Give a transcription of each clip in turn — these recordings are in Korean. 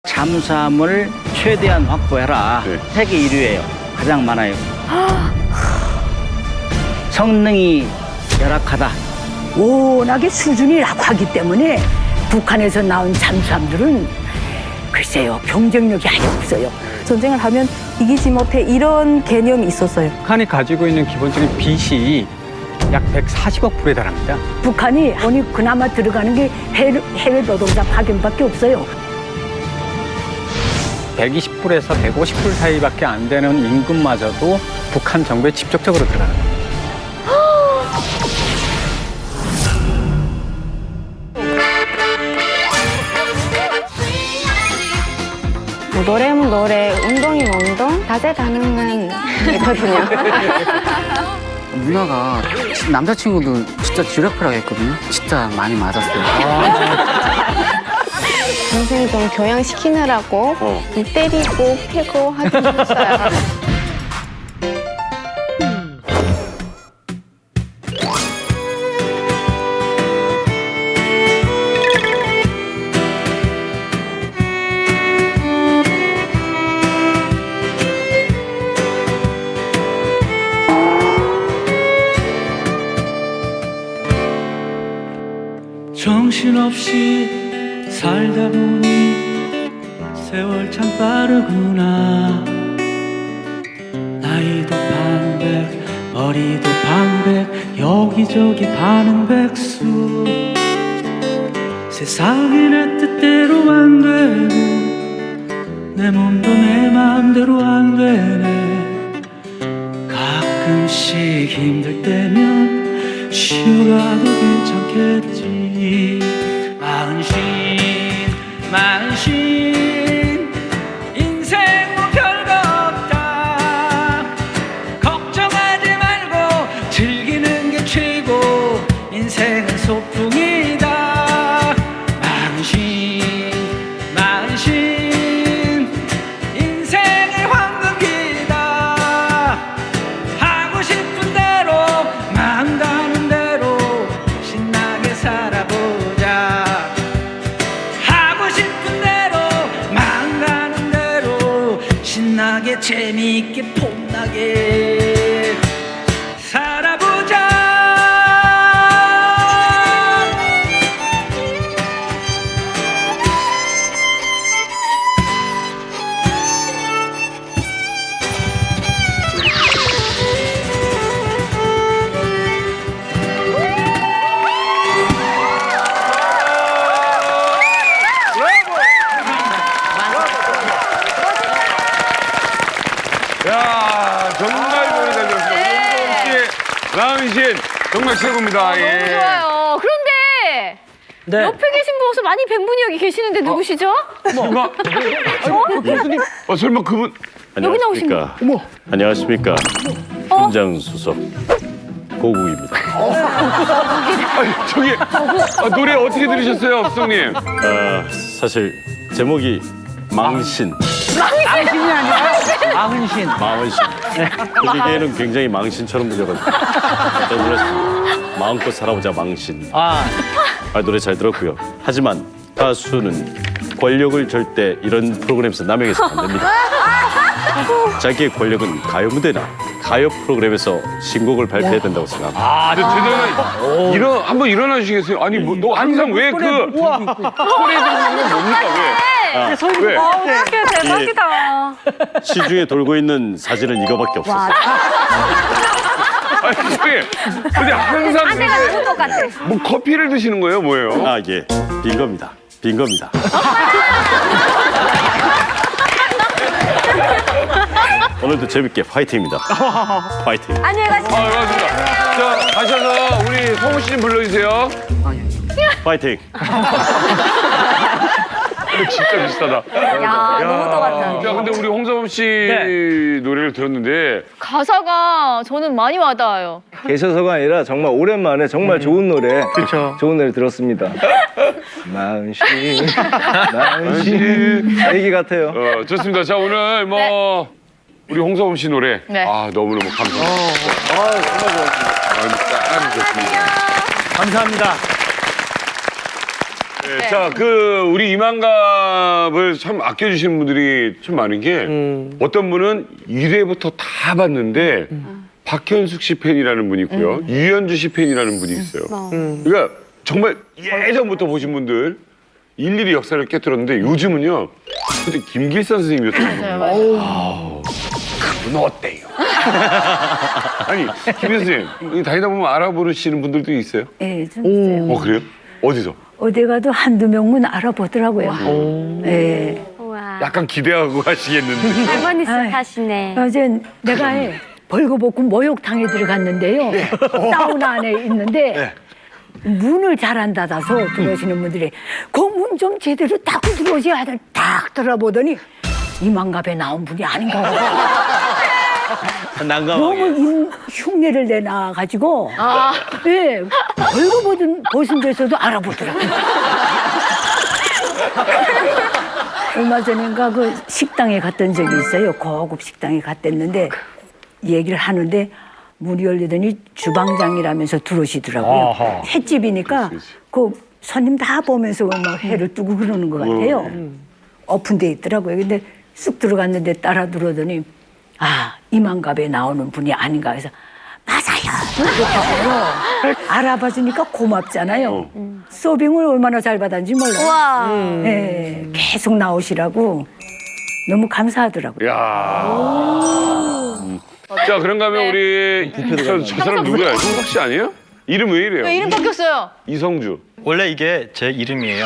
잠수함을 최대한 확보해라. 네. 세계 1위예요. 가장 많아요. 성능이 열악하다. 워낙에 수준이 약하기 때문에 북한에서 나온 잠수함들은 글쎄요, 경쟁력이 아예 없어요. 전쟁을 하면 이기지 못해 이런 개념이 있었어요. 북한이 가지고 있는 기본적인 빚이 약 140억 불에 달합니다. 북한이 돈이 그나마 들어가는 게 해외 노동자 파견밖에 없어요. 120불에서 150불 사이밖에 안 되는 임금마저도 북한 정부에 직접적으로 들어가는 겁니다. 노래면 노래, 운동이면 운동, 다재다능은 있거든요. 누나가 남자친구도 진짜 쥐라프라고 했거든요. 진짜 많이 맞았어요. 동생 좀 교양시키느라고 때리고 패고 하긴 했어요. 정신없이 살다 보니 세월 참 빠르구나. 나이도 반백, 머리도 반백, 여기저기 반은 백수. 세상이 내 뜻대로 안 되고 내 몸도 내 마음대로 안 되네. 가끔씩 힘들 때면 쉬어가도 괜찮겠지. 만신 인생 뭐 별거 없다. 걱정하지 말고 즐기는 게 최고. 인생은 소풍이다. 만신 인생의 황금기다. 하고 싶은 대로 마음 가는 대로 신나게 살아보자. 신나게 재미있게 폼나게 살아보자. 야, 정말 노래 잘 들었습니다. 홍성 씨의 마흔신 정말 최고입니다. 예. 너무 좋아요. 그런데 네. 옆에 계신 분 많이 뵌 분이 여기 계시는데 누구시죠? 설마? 교수님? 설마 그분? 여기 나오신 분. 어머. 안녕하십니까. 현장수석 고국입니다. 아니, 저기 노래 어떻게 들으셨어요, 수석님? 사실 제목이 망신. 망신이 아니라 망신. 망신. 보기에는 굉장히 망신처럼 들려가지고 깜짝 놀랐습니다. 마음껏 살아보자 망신. 노래 잘 들었고요. 하지만 가수는 권력을 절대 이런 프로그램에서 남용해서는 안 됩니다. 자기의 권력은 가요 무대나 가요 프로그램에서 신곡을 발표해야 된다고 생각합니다. 제대로 한번 일어나 주시겠어요? 아니 뭐, 너 항상 왜 그 소리 들고 있는 건 뭡니까 왜? 왜? 어떻게 대박이다. 시중에 돌고 있는 사진은 이거밖에 없었어요. 아니 저기 근데 항상 안내가 나는 것 같아. 뭐 커피를 드시는 거예요, 뭐예요? 예, 빈 겁니다. 빈 겁니다. 오늘도 재밌게 파이팅입니다. 파이팅. 안녕히 가세요. 고맙습니다. 자, 가셔서 우리 성우 씨 좀 불러주세요. 파이팅. 진짜 비슷하다. 야, 너무 똑같다. 야, 근데 우리 홍서범 씨 노래를 들었는데 가사가 저는 많이 와닿아요. 계셔서가 아니라 정말 오랜만에 정말 좋은 노래, 좋은 노래 들었습니다. 마흔신 애기 같아요. 좋습니다. 자, 오늘 뭐 우리 홍서범 씨 노래. 네. 아, 너무너무 감사합니다. 정말 좋았습니다. 딱 좋습니다. 감사합니다. 네, 자, 우리 이만갑을 참 아껴주시는 분들이 참 많은 게 어떤 분은 1회부터 다 봤는데 박현숙 씨 팬이라는 분이 있고요. 유현주 씨 팬이라는 분이 있어요. 그러니까 정말 예전부터 보신 분들 일일이 역사를 깨뜨렸는데 요즘은요. 근데 김길선 선생님이었던 거예요. 그분 어때요? 아니, 김길선 선생님, 여기 다니다 보면 알아보시는 분들도 있어요? 예, 좀 있어요. 그래요? 어디서? 어디 가도 한두 명은 알아보더라고요. 예. 약간 기대하고 하시겠는데. 할머니 아이. 스타시네. 어제 내가 벌거벗고 목욕탕에 들어갔는데요. 사우나 안에 있는데 문을 잘 안 닫아서 들어오시는 분들이 그 문 좀 제대로 닫고 들어오셔야 하다 딱 들어보더니 이만갑에 나온 분이 아닌가 봐요. 너무 흉내를 내놔가지고 예, 벌거벗은 데서도 알아보더라고요. 얼마 전인가 그 식당에 갔던 적이 있어요. 고급 식당에 갔댔는데 얘기를 하는데 문이 열리더니 주방장이라면서 들어오시더라고요. 횟집이니까 그 손님 다 보면서 막 회를 뜨고 그러는 것 같아요. 오픈돼 있더라고요. 근데 쑥 들어갔는데 따라 들어오더니 아, 이만갑에 나오는 분이 아닌가 해서 맞아요. 그렇다고요. 알아봐주니까 고맙잖아요. 서빙을 얼마나 잘 받았는지 몰라요. 와. 네, 계속 나오시라고 너무 감사하더라고요. 자, 그런가 하면 우리 저 사람 누구야? 형석 씨 아니에요? 이름 왜 이래요? 왜 이름 바뀌었어요? 이성주. 원래 이게 제 이름이에요.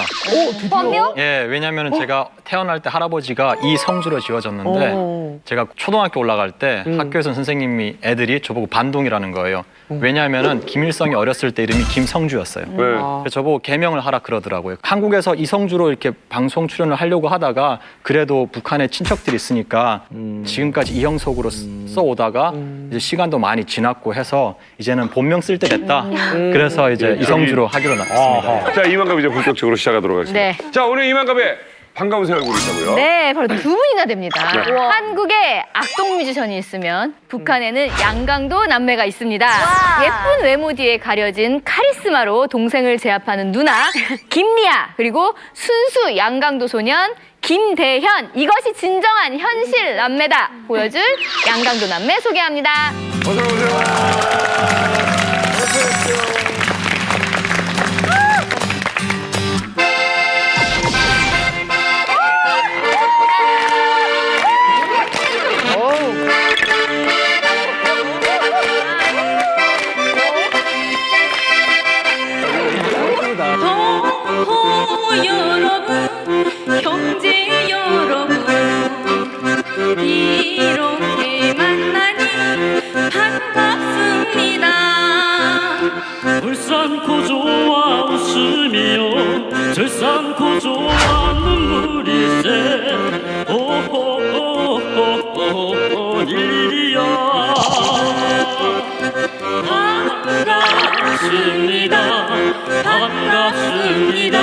본명? 예, 왜냐면은 제가 태어날 때 할아버지가 이성주로 지어졌는데 제가 초등학교 올라갈 때 학교에서 선생님이 애들이 저보고 반동이라는 거예요. 왜냐하면은 김일성이 어렸을 때 이름이 김성주였어요. 그래서 저보고 개명을 하라 그러더라고요. 한국에서 이성주로 이렇게 방송 출연을 하려고 하다가 그래도 북한에 친척들이 있으니까 지금까지 이형석으로 써오다가 이제 시간도 많이 지났고 해서 이제는 본명 쓸 때 됐다. 그래서 이제 이성주로 하기로 났습니다. 자, 이만갑 이제 본격적으로 시작하도록 하겠습니다. 네. 자, 오늘 이만갑의 반가운 생활 보고 있다고요? 네, 바로 두 분이나 됩니다. 네. 한국에 악동 뮤지션이 있으면 북한에는 양강도 남매가 있습니다. 예쁜 외모 뒤에 가려진 카리스마로 동생을 제압하는 누나 김리아, 그리고 순수 양강도 소년 김대현. 이것이 진정한 현실 남매다 보여줄 양강도 남매 소개합니다. 어서 오세요. 동포 여러분, 형제 여러분, 이렇게 만나니 반갑습니다. 울산고조와 웃으며 절산고조와 눈물이세 오호호호호호 일이야. 반갑습니다. 반갑습니다.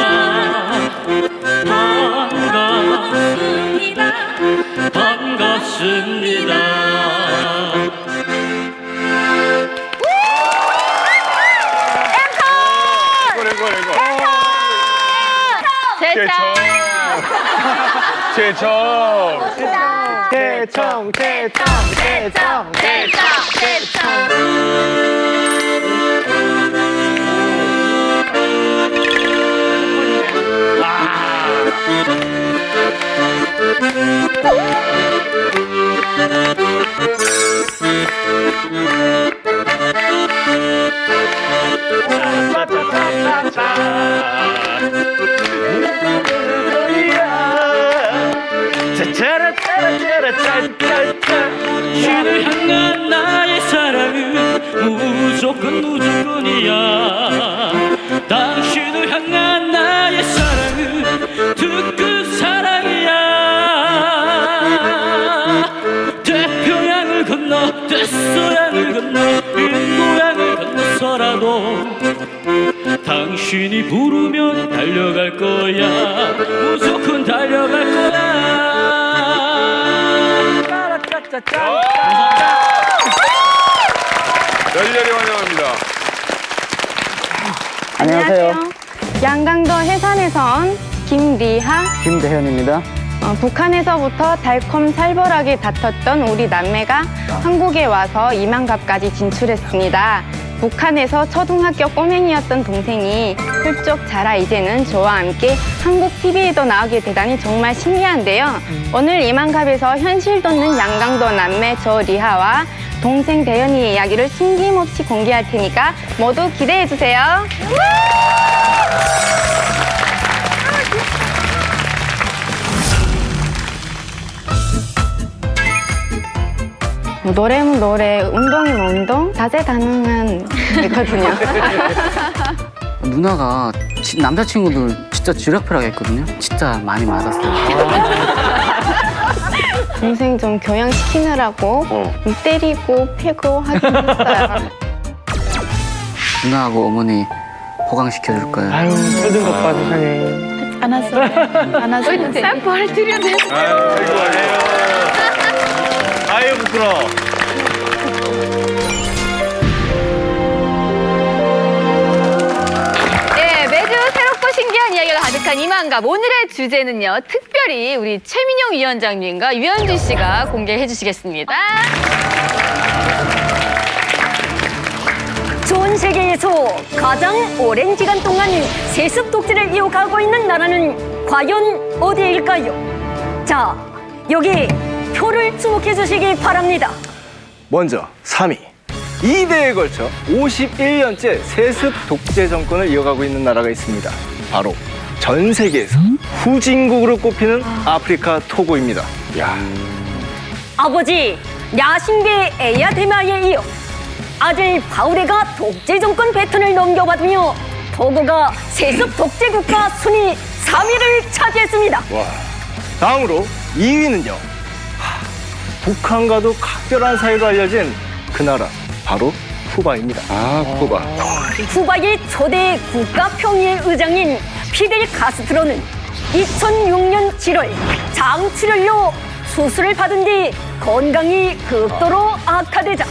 반갑습니다. 반갑습니다. 당신을 향한 나의 사랑은 무조건이야. 당신을 향한 나의 사랑은 특급 사랑이야. 태평양을 건너 대서양을 건너 인도양을 건너서라도 당신이 부르면 달려갈 거야. 무조건 달려갈 거야. 열렬히 환영합니다. 안녕하세요. 양강도 해산에서 온 김리하. 김대현입니다. 북한에서부터 달콤살벌하게 다퉜던 우리 남매가 한국에 와서 이만갑까지 진출했습니다. 북한에서 초등학교 꼬맹이였던 동생이 훌쩍 자라 이제는 저와 함께 한국 TV에도 나오게 되다니 정말 신기한데요. 오늘 이만갑에서 현실 돋는 양강도 남매 저 리하와 동생 대현이의 이야기를 숨김없이 공개할 테니까 모두 기대해 주세요. 노래면 노래, 운동이면 운동, 다재다능한 이거든요. 누나가 남자친구들 진짜 쥐락펴락 했거든요. 진짜 많이 맞았어요. 동생 좀 교양시키느라고 때리고 패고 하긴 했어요. 누나하고 어머니 호강시켜줄 거예요. 아유, 초등 것봐 세상에. 안아서 쌀벌 드려내. 아유 부끄러워. 네, 매주 새롭고 신기한 이야기가 가득한 이만갑. 오늘의 주제는요, 특별히 우리 최민영 위원장님과 유현주 씨가 공개해 주시겠습니다. 전 세계에서 가장 오랜 기간 동안 세습 독재를 이어가고 있는 나라는 과연 어디일까요? 자, 여기 표를 주목해 주시기 바랍니다. 먼저 3위. 2대에 걸쳐 51년째 세습 독재 정권을 이어가고 있는 나라가 있습니다. 바로 전 세계에서 후진국으로 꼽히는 아프리카 토고입니다. 아버지 야신베 에야데마에 이어 아들 바우레가 독재 정권 배턴을 넘겨받으며 토고가 세습 독재 국가 순위 3위를 차지했습니다. 다음으로 2위는요. 북한과도 각별한 사이로 알려진 그 나라 바로 쿠바입니다. 쿠바. 쿠바의 초대 국가평의회 의장인 피델 카스트로는 2006년 7월 장출혈로 수술을 받은 뒤 건강이 극도로 악화되자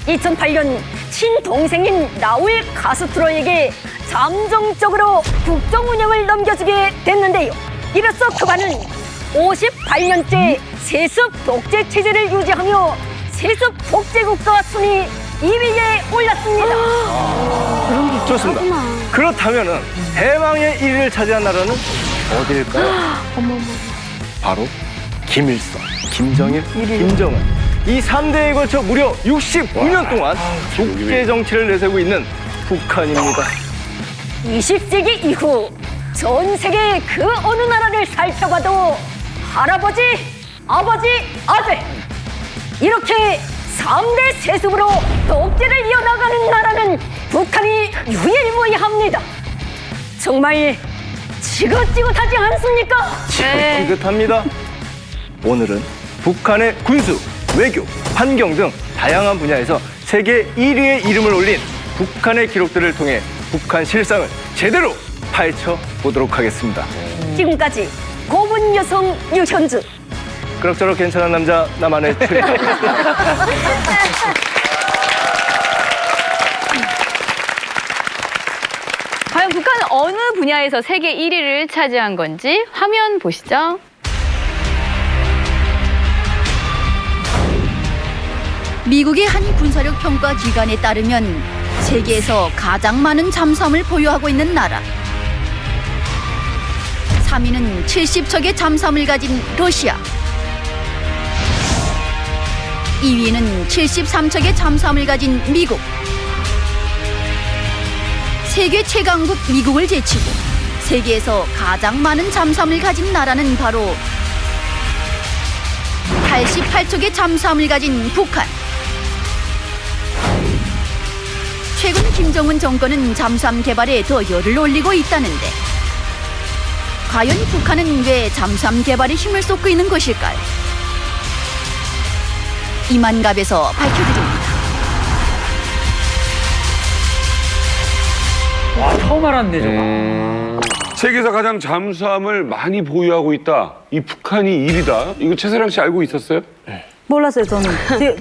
2008년 친동생인 라울 카스트로에게 잠정적으로 국정 운영을 넘겨주게 됐는데요. 이로써 쿠바는 58년째 세습 독재 체제를 유지하며 세습 독재 국가 순위 2위에 올랐습니다. 좋습니다. 그렇다면은 대망의 1위를 차지한 나라는 어디일까요? 바로 김일성, 김정일, 김정은. 이 3대에 걸쳐 무려 69년 동안 독재 정치를 내세우고 있는 북한입니다. 20세기 이후 전 세계 그 어느 나라를 살펴봐도 할아버지, 아버지, 아들 이렇게 3대 세습으로 독재를 이어나가는 나라는 북한이 유일무이합니다. 정말 지긋지긋하지 않습니까? 지긋지긋합니다. 오늘은 북한의 군수, 외교, 환경 등 다양한 분야에서 세계 1위의 이름을 올린 북한의 기록들을 통해 북한 실상을 제대로 파헤쳐 보도록 하겠습니다. 지금까지 고분 여성 유현주, 그럭저럭 괜찮은 남자 나만의 최. 과연 북한은 어느 분야에서 세계 1위를 차지한 건지 화면 보시죠. 미국의 한 군사력 평가 기관에 따르면 세계에서 가장 많은 잠수함을 보유하고 있는 나라. 3위는 70척의 잠수함을 가진 러시아. 2위는 73척의 잠수함을 가진 미국. 세계 최강국 미국을 제치고 세계에서 가장 많은 잠수함을 가진 나라는 바로 88척의 잠수함을 가진 북한. 최근 김정은 정권은 잠수함 개발에 더 열을 올리고 있다는데 과연 북한은 왜 잠수함 개발에 힘을 쏟고 있는 것일까요? 이만갑에서 밝혀드립니다. 와, 처음 알았네, 저거. 세계에서 가장 잠수함을 많이 보유하고 있다. 이 북한이 1위다. 이거 최세랑 씨 알고 있었어요? 몰랐어요, 저는.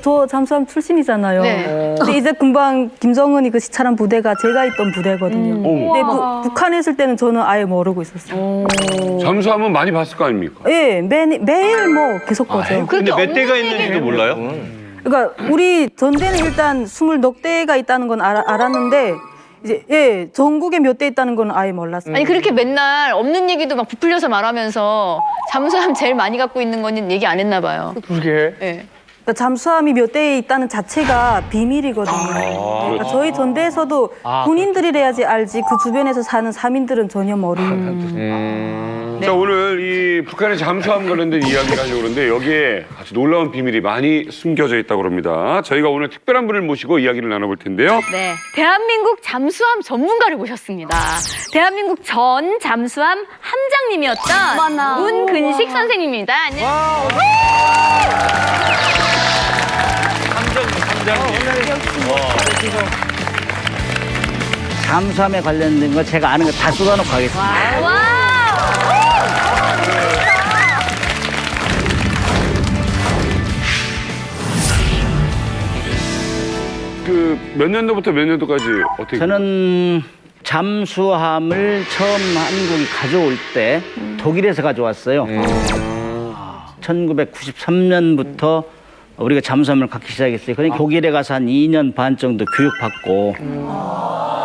저 잠수함 출신이잖아요. 네. 근데 이제 금방 김정은이 그 시찰한 부대가 제가 있던 부대거든요. 근데 북한에 있을 때는 저는 아예 모르고 있었어요. 잠수함은 많이 봤을 거 아닙니까? 예, 매일 뭐 계속 보죠. 근데 몇 대가 있는지도 몰라요? 그러니까 우리 전대는 일단 20넉대가 있다는 건 알았는데 이제 전국에 몇 대 있다는 건 아예 몰랐어요. 아니 그렇게 맨날 없는 얘기도 막 부풀려서 말하면서 잠수함 제일 많이 갖고 있는 거는 얘기 안 했나 봐요. 그러게. 네. 그러니까 잠수함이 몇 대에 있다는 자체가 비밀이거든요. 그러니까 저희 전대에서도 군인들이래야지 알지 그 주변에서 사는 사민들은 전혀 모르는. 자, 오늘 이 북한의 잠수함 관련된 이야기를 하려고 그러는데 여기에 아주 놀라운 비밀이 많이 숨겨져 있다고 합니다. 저희가 오늘 특별한 분을 모시고 이야기를 나눠볼 텐데요. 네, 대한민국 잠수함 전문가를 모셨습니다. 대한민국 전 잠수함 함장님이었던 문근식 선생님입니다. 잠수함에 관련된 거 제가 아는 거 다 쏟아놓고 가겠습니다. 그 몇 년도부터 몇 년도까지 어떻게? 저는 잠수함을 처음 한국이 가져올 때 독일에서 가져왔어요. 1993년부터 우리가 잠수함을 갖기 시작했어요. 그러니까 독일에 가서 한 2년 반 정도 교육받고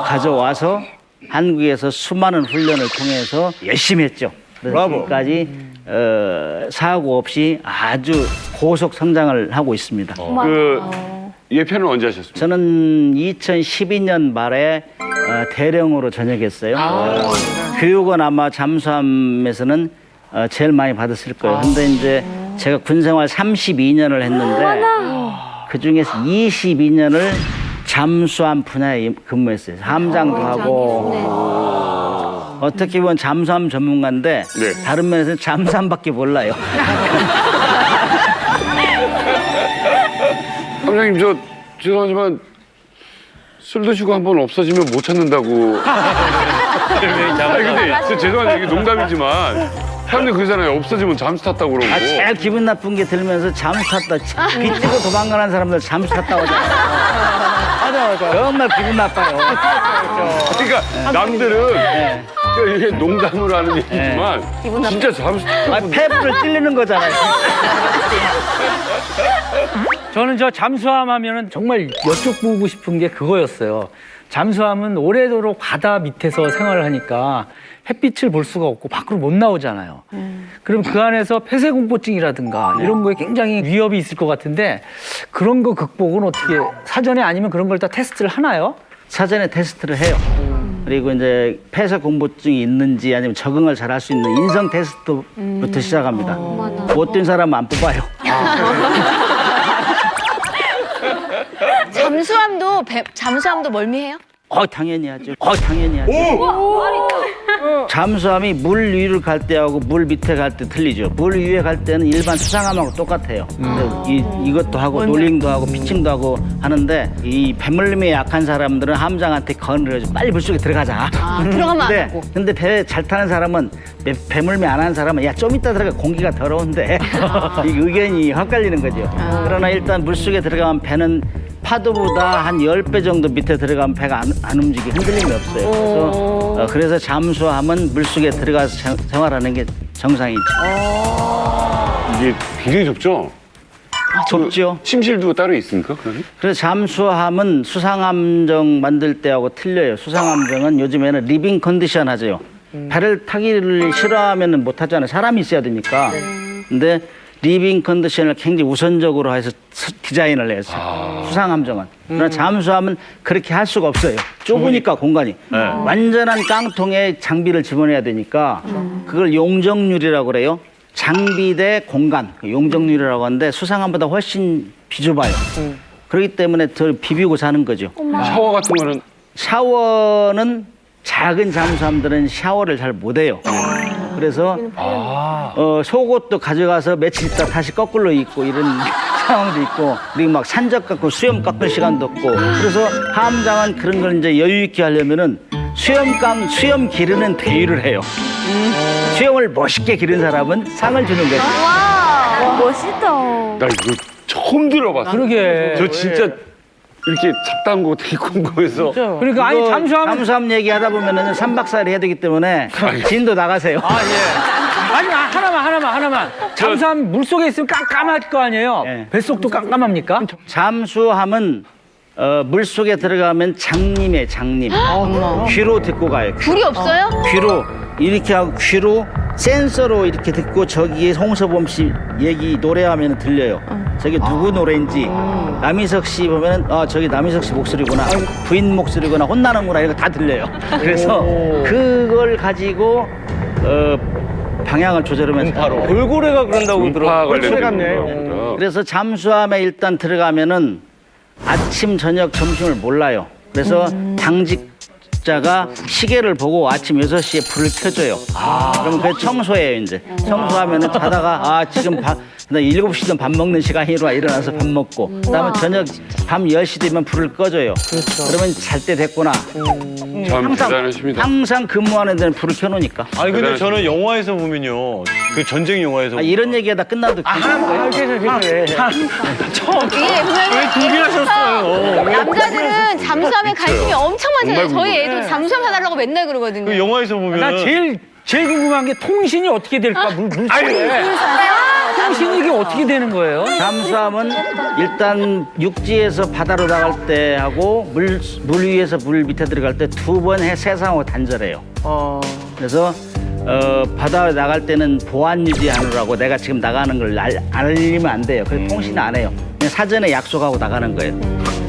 가져와서 한국에서 수많은 훈련을 통해서 열심히 했죠. 그래서 지금까지 사고 없이 아주 고속 성장을 하고 있습니다. 그 예편은 언제 하셨습니까? 저는 2012년 말에 대령으로 전역했어요. 교육은 아마 잠수함에서는 제일 많이 받았을 거예요. 근데 이제 제가 군생활 32년을 했는데 그 중에서 22년을 잠수함 분야에 근무했어요. 함장도 하고 어떻게 보면 잠수함 전문가인데 다른 면에서는 잠수함밖에 몰라요. 함장님 저 죄송하지만 술 드시고 한번 없어지면 못 찾는다고. 아니 근데 죄송한데 이게 농담이지만 사람들이 그러잖아요. 없어지면 잠수 탔다고 그러고. 제일 기분 나쁜 게 들면서 잠수 탔다. 빚지고 도망가는 사람들 잠수 탔다고 하잖아요. 맞아. 정말 기분 나빠요. 그러니까 남들은 이게 농담으로 하는 얘기지만 진짜 잠수 탔다고. 폐부를 찔리는 거잖아요. 저는 저 잠수함 하면은 정말 여쭤보고 싶은 게 그거였어요. 잠수함은 오래도록 바다 밑에서 생활을 하니까 햇빛을 볼 수가 없고 밖으로 못 나오잖아요. 그럼 그 안에서 폐쇄공포증이라든가 이런 거에 굉장히 위협이 있을 것 같은데 그런 거 극복은 어떻게 사전에 아니면 그런 걸 다 테스트를 하나요? 사전에 테스트를 해요. 그리고 이제 폐쇄공포증이 있는지 아니면 적응을 잘 할 수 있는 인성 테스트부터 시작합니다. 못된 사람은 안 뽑아요. 잠수함도 멀미해요? 당연히 하죠. 당연히 하죠. 잠수함이 물 위를 갈 때하고 물 밑에 갈 때 틀리죠. 물 위에 갈 때는 일반 수상함하고 똑같아요. 이것도 하고 놀링도 하고 피칭도 하고 하는데 이 배멀림에 약한 사람들은 함장한테 건을 해서 빨리 물속에 들어가자. 들어가면 안 하고. 근데 배 잘 타는 사람은 배멀미 안 하는 사람은 야 좀 이따 들어가 공기가 더러운데 이 의견이 헛갈리는 거죠. 그러나 일단 물속에 들어가면 배는 파도보다 한 10배 정도 밑에 들어가면 배가 안 움직이 흔들림이 없어요. 그래서 잠수함은 물속에 들어가서 생활하는 게 정상이죠. 이게 굉장히 좁죠? 좁죠. 침실도 따로 있습니까? 그러면? 그래서 잠수함은 수상함정 만들 때하고 틀려요. 수상함정은 요즘에는 리빙 컨디션 하죠. 배를 타기를 싫어하면 못 하잖아요. 사람이 있어야 되니까. 근데 리빙 컨디션을 굉장히 우선적으로 해서 디자인을 해서 수상함정은. 그러나 잠수함은 그렇게 할 수가 없어요. 좁으니까 공간이. 완전한 깡통에 장비를 집어넣어야 되니까 그걸 용적률이라고 그래요. 장비 대 공간, 용적률이라고 하는데 수상함보다 훨씬 비좁아요. 그렇기 때문에 더 비비고 사는 거죠. 샤워 같은 거는? 샤워는 작은 잠수함들은 샤워를 잘 못해요. 그래서 속옷도 가져가서 며칠 있다 다시 거꾸로 입고 이런 상황도 있고 그리고 막 산적 갖고 수염 깎을 시간도 없고 그래서 함장은 그런 걸 이제 여유 있게 하려면은 수염 기르는 대위를 해요. 수염을 멋있게 기른 사람은 상을 주는 거죠. 와 멋있다. 나 이거 처음 들어봤어요. 그러게. 저 진짜 이렇게 잡다한 거 되게 궁금해서. 그러니까 아니 잠수함 얘기하다 보면은 3박 4일 해야 되기 때문에 진도 나가세요. 아니 하나만. 잠수함 물 속에 있으면 깜깜할 거 아니에요. 예. 뱃속도 깜깜합니까? 잠수함은 물 속에 들어가면 장님이에요, 장님. 귀로 듣고 가요. 불이 없어요? 귀로 이렇게 하고 귀로 센서로 이렇게 듣고 저기 홍서범 씨 얘기 노래하면 들려요. 저기 누구 노래인지 남희석 씨 보면은 저기 남희석 씨 목소리구나, 부인 목소리구나, 혼나는구나 이런 거 다 들려요. 그래서 그걸 가지고 방향을 조절하면서 바로 돌고래가 그런다고 들었어요. 그래서 잠수함에 일단 들어가면은 아침, 저녁, 점심을 몰라요. 그래서 당직자가 시계를 보고 아침 6시에 불을 켜줘요. 그러면 그게 청소예요, 이제. 청소하면은 자다가 지금 7시든 밥 먹는 시간이라 일어나서 밥 먹고 그다음에 저녁 밤 10시 되면 불을 꺼줘요. 그러면 잘 때 됐구나. 참 대단하십니다. 항상 근무하는 데는 불을 켜놓으니까. 아니 근데 저는 영화에서 보면요, 그 전쟁 영화에서 이런 얘기하다 끝나도 이게 보면은 남자들은 잠수함에 관심이 엄청 많잖아요. 정말 저희 애들 잠수함 사달라고 맨날 그러거든요. 그 영화에서 보면 나 제일 궁금한 게 통신이 어떻게 될까? 물속에. 통신이 이게 어떻게 되는 거예요? 잠수함은 일단 육지에서 바다로 나갈 때 하고 물 위에서 물 밑에 들어갈 때 2번 세상하고 단절해요. 그래서 바다에 나갈 때는 보안 유지하느라고 내가 지금 나가는 걸 알리면 안 돼요. 그래서 통신 안 해요. 그냥 사전에 약속하고 나가는 거예요.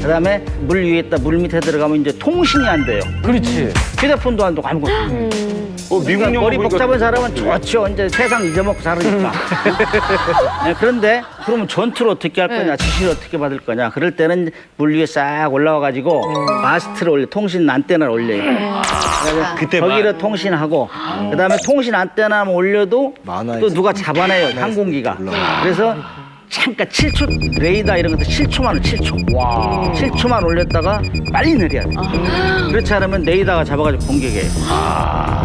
그다음에 물 위에 있다 물 밑에 들어가면 이제 통신이 안 돼요. 그렇지. 휴대폰도 안 되고 아무것도. 미국 영화 머리 보니까 복잡한 사람은 좋죠. 이제 세상 잊어먹고 살으니까. 네, 그런데 그러면 전투를 어떻게 할 거냐, 지시를 어떻게 받을 거냐. 그럴 때는 물 위에 싹 올라와가지고 마스트를 올려, 통신 안테나를 올려요. 그때만. 거기를 통신하고 그다음에 통신 안테나만 올려도 또 누가 잡아내요, 항공기가. 그래서 잠깐 7초 레이더 이런 것도 7초만 7초. 7초만 올렸다가 빨리 내려야 돼. 그렇지 않으면 레이더가 잡아가지고 공격해요.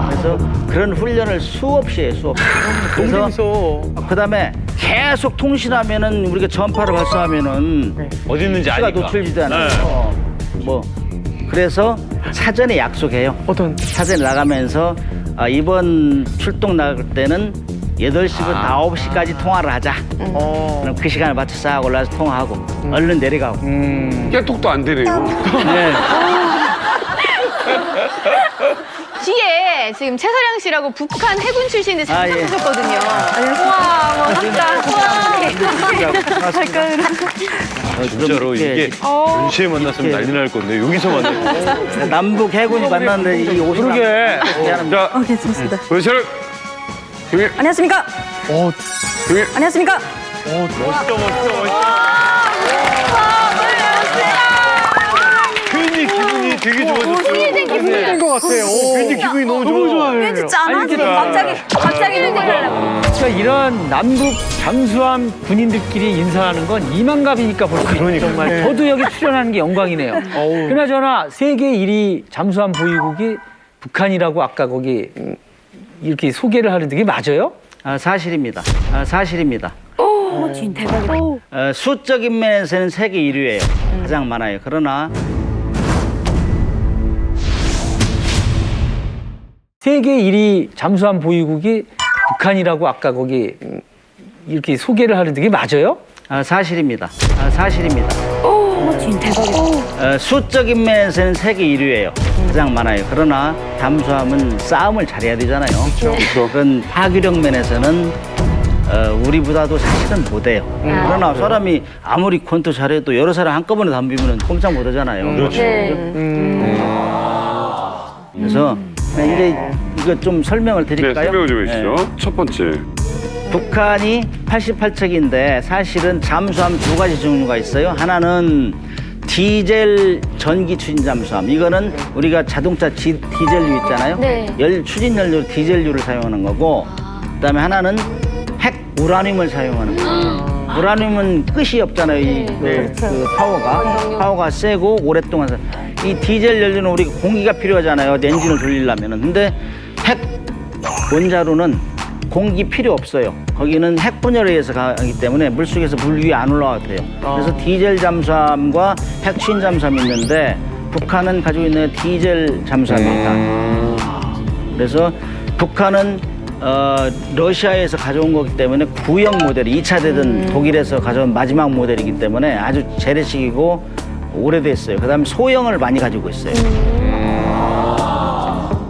그래서 그런 훈련을 수없이 해요, 수없이. 그래서 그다음에 계속 통신하면은 우리가 전파를 발사하면은 어디 있는지 수가 아니까. 노출되지 않아요. 그래서 사전에 약속해요. 사전에 나가면서 이번 출동 나갈 때는 8시부터 9시까지 통화를 하자. 그럼 그 시간을 맞춰 싹 올라와서 통화하고 얼른 내려가고. 깨톡도 안 되네요. 네. 뒤에 지금 최서량 씨라고 북한 해군 출신인데 아, 예. 참석하셨거든요. 우와, 뭐 진짜로 이게 전시에 만났으면 난리 날 건데 여기서 만나요. 남북 해군이 만났는데 이 옷이 그러게. 자, 괜찮습니다. 원샷을 형님, 안녕하십니까? 형님. 안녕하십니까? 멋있다. 괜히 기분이 되게 좋아졌어요. 기분이 것 같아요. 괜히 기분이 너무 좋아요. 왠지 짠하게 갑자기 눈물나려고. 그러니까 이런 남북 잠수함 군인들끼리 인사하는 건 이만갑이니까 볼 수 있는 정말 저도 여기 출연하는 게 영광이네요. 그나저나 세계 1위 잠수함 보유국이 북한이라고 아까 거기 이렇게 소개를 하는데 그게 맞아요? 사실입니다. 사실입니다. 대박이다. 수적인 면에서는 세계 1위예요. 가장 많아요. 그러나 세계 1위 잠수함 보유국이 북한이라고 아까 거기 이렇게 소개를 하는데 그게 맞아요? 사실입니다. 사실입니다. 대박이다. 수적인 면에서는 세계 1위예요. 가장 많아요. 그러나 잠수함은 싸움을 잘해야 되잖아요. 그렇죠. 그런 파괴력 면에서는 우리보다도 사실은 못해요. 그러나 사람이 아무리 권투 잘해도 여러 사람 한꺼번에 덤비면 꼼짝 못하잖아요. 그렇죠. 그래서 이제 이거 좀 설명을 네, 드릴까요? 설명을 좀 해주시죠. 첫 번째. 북한이 88척인데 사실은 잠수함 2가지 종류가 있어요. 하나는 디젤 전기 추진 잠수함. 이거는 우리가 자동차 디젤유 있잖아요. 네. 추진 연료로 디젤유를 사용하는 거고, 그다음에 하나는 핵 우라늄을 사용하는 거예요. 우라늄은 끝이 없잖아요. 그 파워가 세고 오랫동안 이 디젤 연료는 우리가 공기가 필요하잖아요. 엔진을 돌리려면은. 근데 핵 원자로는 공기 필요 없어요. 거기는 핵 분열에 의해서 가기 때문에 물속에서 물 위에 안 올라가도 돼요. 그래서 디젤 잠수함과 핵 추진 잠수함이 있는데 북한은 가지고 있는 디젤 잠수함입니다. 그래서 북한은 러시아에서 가져온 거기 때문에 구형 모델이 2차 대전 독일에서 가져온 마지막 모델이기 때문에 아주 재래식이고 오래됐어요. 그다음에 소형을 많이 가지고 있어요.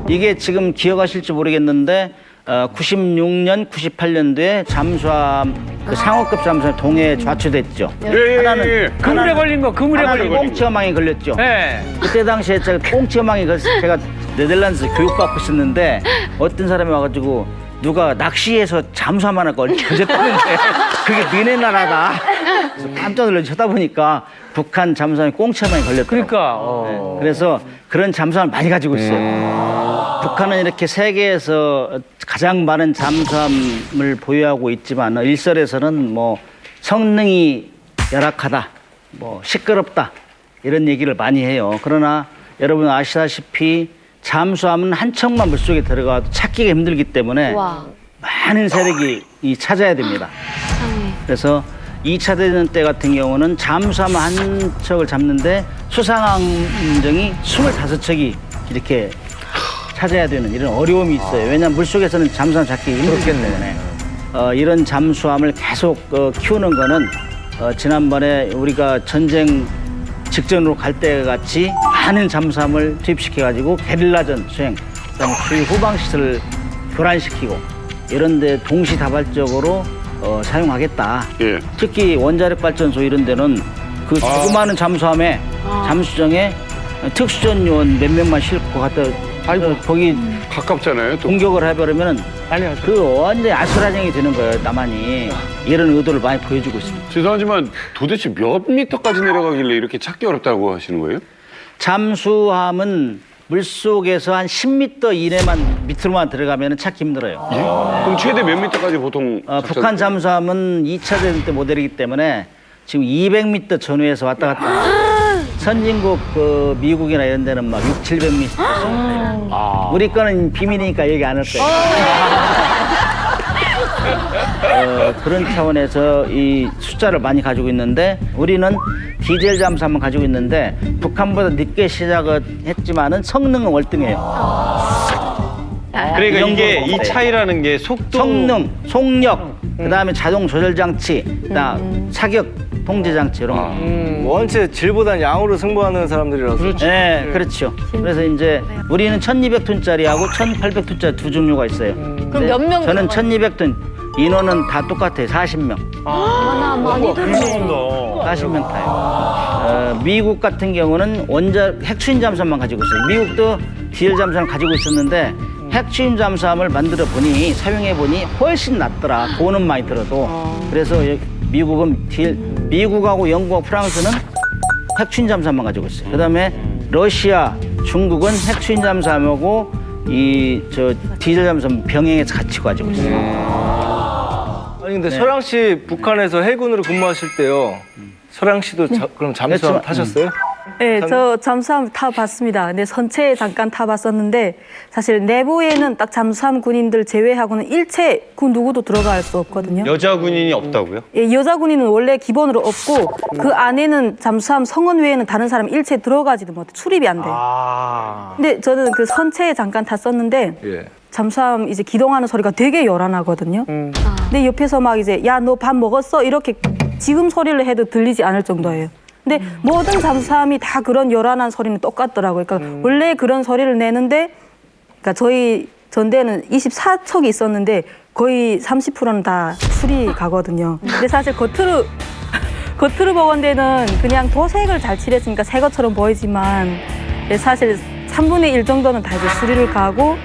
이게 지금 기억하실지 모르겠는데 96년, 98년도에 잠수함 그 상어급 잠수함 동해에 좌초됐죠. 하나는 그물에 걸린 거, 그물에 걸린 거. 꽁치어망이 걸렸죠. 네. 그때 당시에 제가 꽁치어망이 걸려서 제가 네덜란드에서 교육받고 있었는데 어떤 사람이 와가지고 누가 낚시해서 잠수함 하나 걸렸다는데 그게 너네 나라다. 그래서 깜짝 놀라서 쳐다보니까 북한 잠수함에 꽁치어망이 걸렸더라고요. 그러니까. 네. 그래서 그런 잠수함을 많이 가지고 있어요. 북한은 이렇게 세계에서 가장 많은 잠수함을 보유하고 있지만 일설에서는 뭐 성능이 열악하다, 뭐 시끄럽다 이런 얘기를 많이 해요. 그러나 여러분 아시다시피 잠수함은 한 척만 물속에 들어가도 찾기가 힘들기 때문에 많은 세력이 찾아야 됩니다. 그래서 2차 대전 때 같은 경우는 잠수함 한 척을 잡는데 수상함정이 25척이 이렇게 찾아야 되는 이런 어려움이 있어요. 왜냐하면 물속에서는 잠수함 잡기 힘들기 때문에 이런 잠수함을 계속 키우는 거는 지난번에 우리가 전쟁 직전으로 갈 때 같이 많은 잠수함을 투입시켜가지고 게릴라전 수행, 그다음에 주요 후방시설을 교란시키고 이런 데 동시다발적으로 사용하겠다. 예. 특히 원자력 발전소 이런 데는 그 조그마한 잠수함에 잠수정에 특수전 요원 몇 명만 싣고 갔다 거기 가깝잖아요. 또. 공격을 해버리면 그 완전히 아수라장이 되는 거예요. 남한이 이런 의도를 많이 보여주고 있습니다. 죄송하지만 도대체 몇 미터까지 내려가길래 이렇게 찾기 어렵다고 하시는 거예요? 잠수함은 물속에서 한 10m 이내만 밑으로만 들어가면 찾기 힘들어요. 예? 그럼 최대 몇 미터까지 보통? 북한 잠수함은 2차 대전 때 모델이기 때문에 지금 200m 전후에서 왔다 갔다 해요. 선진국 그 미국이나 이런 데는 막 600~700m. 우리 거는 비밀이니까 얘기 안 할 거예요. 그런 차원에서 이 숫자를 많이 가지고 있는데 우리는 디젤 잠수함을 가지고 있는데 북한보다 늦게 시작을 했지만은 성능은 월등해요. 그러니까 이게 이 차이라는 게 속도, 성능, 속력, 그다음에 자동 조절 장치, 사격 통제 장치 이런 거. 원체 질보단 양으로 승부하는 사람들이라서. 네, 그렇죠. 그래서 이제 우리는 1200톤짜리하고 1800톤짜리 두 종류가 있어요. 그럼 몇 명? 저는 1200톤. 인원은 다 똑같아요. 40명. 많이 들어요. 40명 타요. 미국 같은 경우는 핵추진 잠수함만 가지고 있어요. 미국도 디젤 잠수함을 가지고 있었는데 핵추진 잠수함을 만들어 보니 사용해 보니 훨씬 낫더라. 돈은 많이 들어도. 그래서 미국은 미국하고 영국하고 프랑스는 핵추진 잠수함만 가지고 있어요. 그다음에 러시아, 중국은 핵추진 잠수함하고 디젤 잠수함 병행해서 같이 가지고 있어요. 아니 근데 설랑 씨 북한에서 해군으로 근무하실 때요. 설랑 씨도 그럼 잠수함 타셨어요? 네, 저 잠수함 타봤습니다. 근데 선체에 잠깐 타봤었는데 사실 내부에는 딱 잠수함 군인들 제외하고는 일체 그 누구도 들어갈 수 없거든요. 여자 군인이 없다고요? 예, 여자 군인은 원래 기본으로 없고 그 안에는 잠수함 성원 외에는 다른 사람 일체 들어가지도 못해. 출입이 안 돼요. 근데 저는 그 선체에 잠깐 탔었는데 예. 잠수함 이제 기동하는 소리가 되게 요란하거든요. 근데 옆에서 막 이제 야, 너 밥 먹었어? 이렇게 지금 소리를 해도 들리지 않을 정도예요. 근데 모든 잠수함이 다 그런 요란한 소리는 똑같더라고요. 그러니까 원래 그런 소리를 내는데 그러니까 저희 전대는 24척이 있었는데 거의 30%는 다 술이 가거든요. 근데 사실 겉으로 보건대는 그냥 도색을 잘 칠했으니까 새 것처럼 보이지만 사실 3분의 1 정도는 다 이제 수리를 가고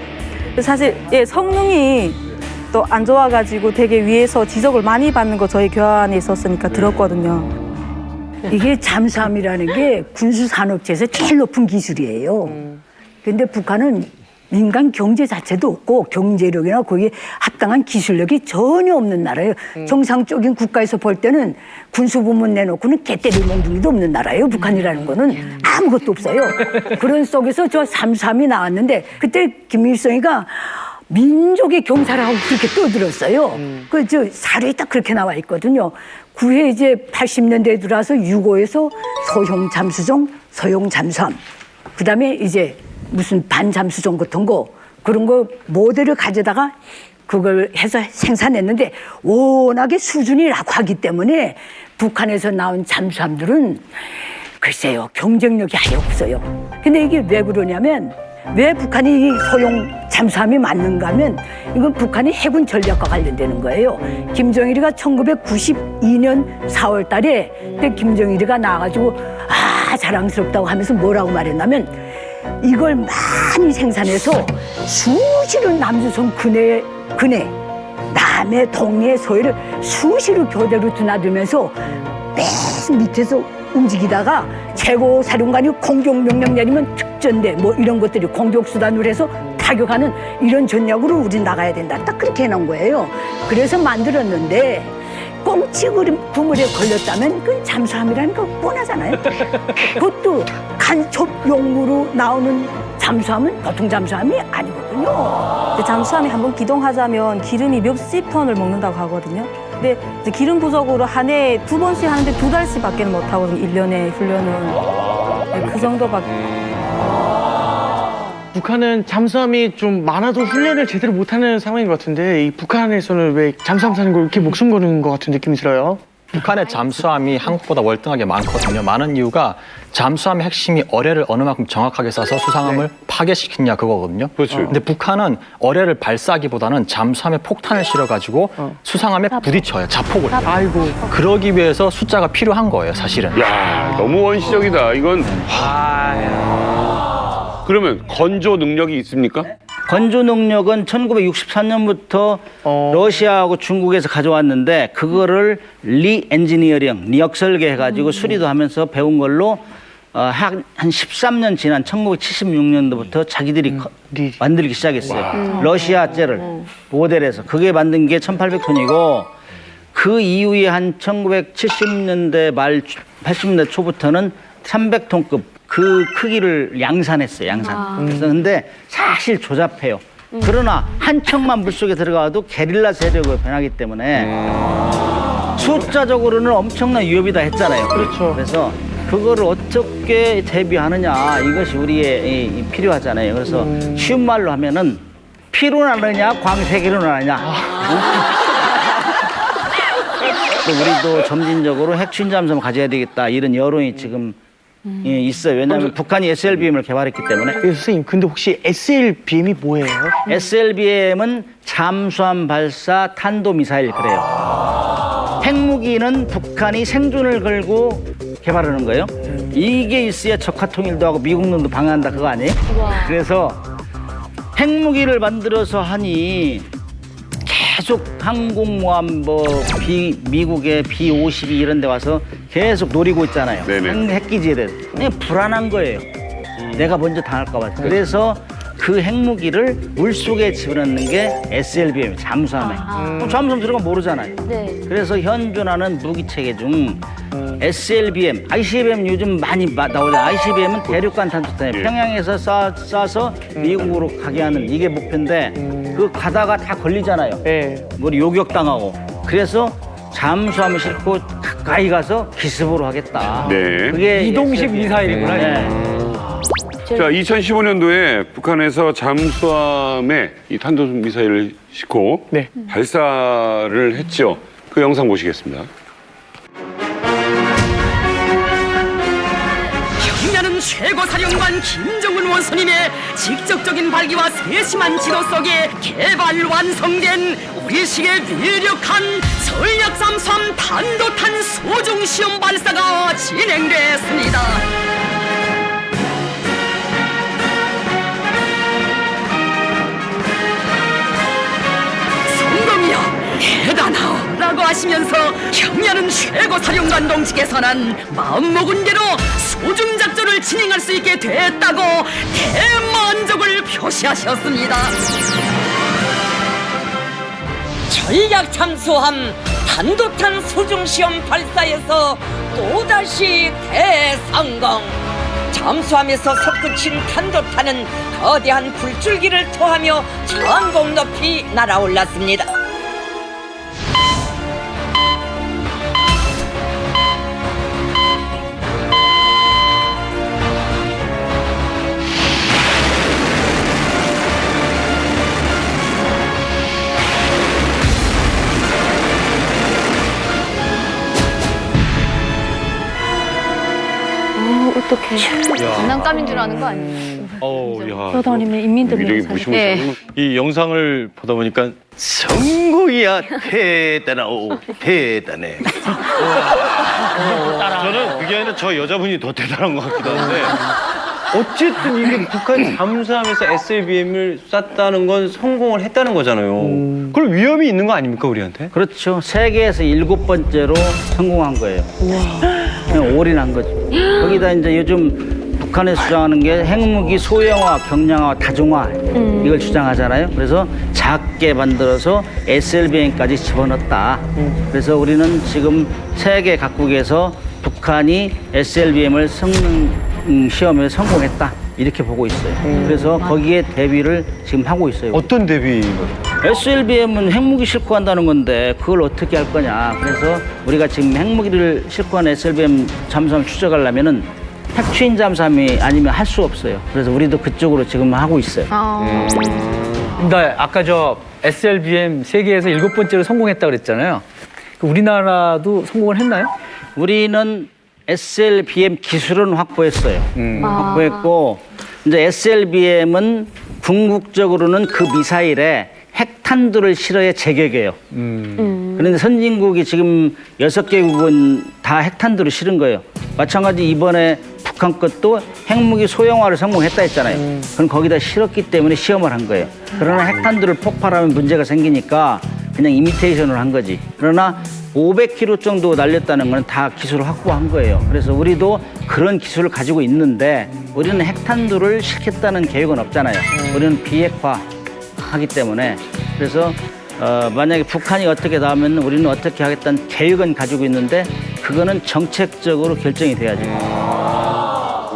사실 성능이 또 안 좋아가지고 되게 위에서 지적을 많이 받는 거 저희 교환에 있었으니까 들었거든요. 이게 잠수함이라는 게 군수산업체에서 제일 높은 기술이에요. 근데 북한은 민간 경제 자체도 없고 경제력이나 거기에 합당한 기술력이 전혀 없는 나라예요. 정상적인 국가에서 볼 때는 군수부문 내놓고는 개떼를 몽둥이도 없는 나라예요. 북한이라는 거는 아무것도 없어요. 그런 속에서 저 잠수함이 나왔는데 그때 김일성이가 민족의 경사라고 그렇게 떠들었어요. 그 저 사료에 딱 그렇게 나와 있거든요. 그해 이제 80년대에 들어와서 6호에서 소형 잠수정, 소형 잠수함, 그다음에 이제 무슨 반잠수정 같은 거 그런 거 모델을 가져다가 그걸 해서 생산했는데 워낙에 수준이 낙하기 때문에 북한에서 나온 잠수함들은 글쎄요 경쟁력이 아예 없어요. 근데 이게 왜 그러냐면 왜 북한이 이 소형 잠수함이 맞는가 하면 이건 북한의 해군 전략과 관련되는 거예요. 김정일이가 1992년 4월 달에 그때 김정일이가 나와가지고 자랑스럽다고 하면서 뭐라고 말했냐면 이걸 많이 생산해서 수시로 남조선 근해, 남해, 동해, 서해를 수시로 교대로 드나들면서 맨 밑에서 움직이다가 최고 사령관이 공격 명령 내리면 특전대 뭐 이런 것들이 공격 수단으로 해서 타격하는 이런 전략으로 우린 나가야 된다. 딱 그렇게 해놓은 거예요. 그래서 만들었는데 꽁치 그물에 걸렸다면 그건 잠수함이라는 거 뻔하잖아요. 그것도 간첩용무로 나오는 잠수함은 보통 잠수함이 아니거든요. 잠수함이 한번 기동하자면 기름이 몇십 톤을 먹는다고 하거든요. 근데 이제 기름 부족으로 한 해에 2번씩 하는데 2달씩밖에 못 하거든요. 1년에 훈련은. 네, 그 정도밖에. 북한은 잠수함이 좀 많아도 훈련을 제대로 못하는 상황인 것 같은데 이 북한에서는 왜 잠수함 사는 걸 이렇게 목숨 거는 것 같은 느낌이 들어요? 북한의 잠수함이 한국보다 월등하게 많거든요. 많은 이유가 잠수함의 핵심이 어뢰를 어느 만큼 정확하게 쏴서 수상함을 파괴시키냐 그거거든요. 그렇죠. 근데 북한은 어뢰를 발사하기보다는 잠수함에 폭탄을 실어가지고 수상함에 부딪혀요. 자폭을. 아이고. 그러기 위해서 숫자가 필요한 거예요, 사실은. 야, 너무 원시적이다. 이건 그러면 건조 능력이 있습니까? 건조 능력은 1963년부터 러시아하고 중국에서 가져왔는데 그거를 리엔지니어링, 리역설계 해가지고 수리도 하면서 배운 걸로 한 13년 지난 1976년도부터 자기들이 만들기 시작했어요. 러시아제를 모델해서 그게 만든 게 1800톤이고 그 이후에 한 1970년대 말 80년대 초부터는 300톤급 그 크기를 양산했어요, 양산. 그래서 근데 사실 조잡해요. 그러나 한 척만 물속에 들어가도 게릴라 세력으로 변하기 때문에 숫자적으로는 엄청난 위협이다 했잖아요. 그렇죠. 그래서 그거를 어떻게 대비하느냐 이것이 우리의 필요하잖아요. 그래서 쉬운 말로 하면은 피로 나느냐 광세기로 나느냐. 또 우리도 점진적으로 핵추진 잠수함을 가져야 되겠다 이런 여론이 지금 있어요. 왜냐하면 북한이 SLBM을 개발했기 때문에. 선생님, 근데 혹시 SLBM이 뭐예요? SLBM은 잠수함 발사 탄도미사일 그래요. 핵무기는 북한이 생존을 걸고 개발하는 거예요. 이게 있어야 적화 통일도 하고 미국 놈도 방해한다 그거 아니에요? 그래서 핵무기를 만들어서 하니 계속 항공모함 미국의 B-52 이런 데 와서 계속 노리고 있잖아요. 핵기지에 대해서. 그냥 불안한 거예요. 내가 먼저 당할까 봐. 그래서 그 핵무기를 물속에 집어넣는 게 SLBM, 잠수함에. 잠수함 들어가면 모르잖아요. 그래서 현존하는 무기체계 중 SLBM, ICBM 요즘 많이 나오잖아요. ICBM은 대륙간 탄도탄이에요. 평양에서 쏴서 미국으로 가게 하는 이게 목표인데 그 가다가 다 걸리잖아요. 뭐 요격당하고. 그래서 잠수함을 싣고 가까이 가서 기습으로 하겠다. 그게 이동식 미사일이구나. 자, 2015년도에 북한에서 잠수함에 이 탄도미사일을 싣고 발사를 했죠. 그 영상 보시겠습니다. 경야는 최고사령관 김정은 원수님의 직접적인 발기와 세심한 지도 속에 개발 완성된 우리식의 위력한 전략 잠수함 탄도탄 소중 시험 발사가 진행됐습니다. 대단하오 라고 하시면서 경야는 최고사령관 동지께서는 마음먹은 대로 소중작전을 진행할 수 있게 됐다고 대만족을 표시하셨습니다. 전략 잠수함 단도탄 소중시험 발사에서 또다시 대성공. 잠수함에서 솟구친 탄도탄은 거대한 불줄기를 토하며 전공 높이 날아올랐습니다. 어떡해. 장난감인 줄 아는 거 아니에요? 돌아다니면 인민들이 이 영상을 보다 보니까 성공이야 대단하오 대단해. 저는 그게 아니라 저 여자분이 더 대단한 것 같기도 한데. 어쨌든 이게 북한 잠수함에서 SLBM을 쐈다는 건 성공을 했다는 거잖아요. 그럼 위험이 있는 거 아닙니까, 우리한테? 그렇죠. 세계에서 7번째로 성공한 거예요. 그냥 올인한 거죠. 거기다 이제 요즘 북한에서 주장하는 게 핵무기 소형화, 경량화, 다중화 이걸 주장하잖아요. 그래서 작게 만들어서 SLBM까지 집어넣었다. 그래서 우리는 지금 세계 각국에서 북한이 SLBM을 성능 시험에 성공했다 이렇게 보고 있어요. 그래서 거기에 대비를 지금 하고 있어요. 어떤 대비? SLBM은 핵무기 싣고 간다는 건데 그걸 어떻게 할 거냐. 그래서 우리가 지금 핵무기를 싣고 가는 SLBM 잠수함을 추적하려면은 핵추인 잠수함이 아니면 할 수 없어요. 그래서 우리도 그쪽으로 지금 하고 있어요. 근데 아까 저 SLBM 세계에서 7번째로 성공했다 그랬잖아요. 우리나라도 성공을 했나요? 우리는 SLBM 기술은 확보했어요. 확보했고 이제 SLBM은 궁극적으로는 그 미사일에 핵탄두를 실어야 제격이에요. 그런데 선진국이 지금 6개국은 다 핵탄두를 실은 거예요. 마찬가지 이번에 북한 것도 핵무기 소형화를 성공했다 했잖아요. 그럼 거기다 실었기 때문에 시험을 한 거예요. 그러나 핵탄두를 폭발하면 문제가 생기니까 그냥 이미테이션을 한 거지. 그러나 500km 정도 날렸다는 건 다 기술을 확보한 거예요. 그래서 우리도 그런 기술을 가지고 있는데 우리는 핵탄두를 실겠다는 계획은 없잖아요. 우리는 비핵화하기 때문에 그래서 만약에 북한이 어떻게 나오면 우리는 어떻게 하겠다는 계획은 가지고 있는데 그거는 정책적으로 결정이 돼야죠.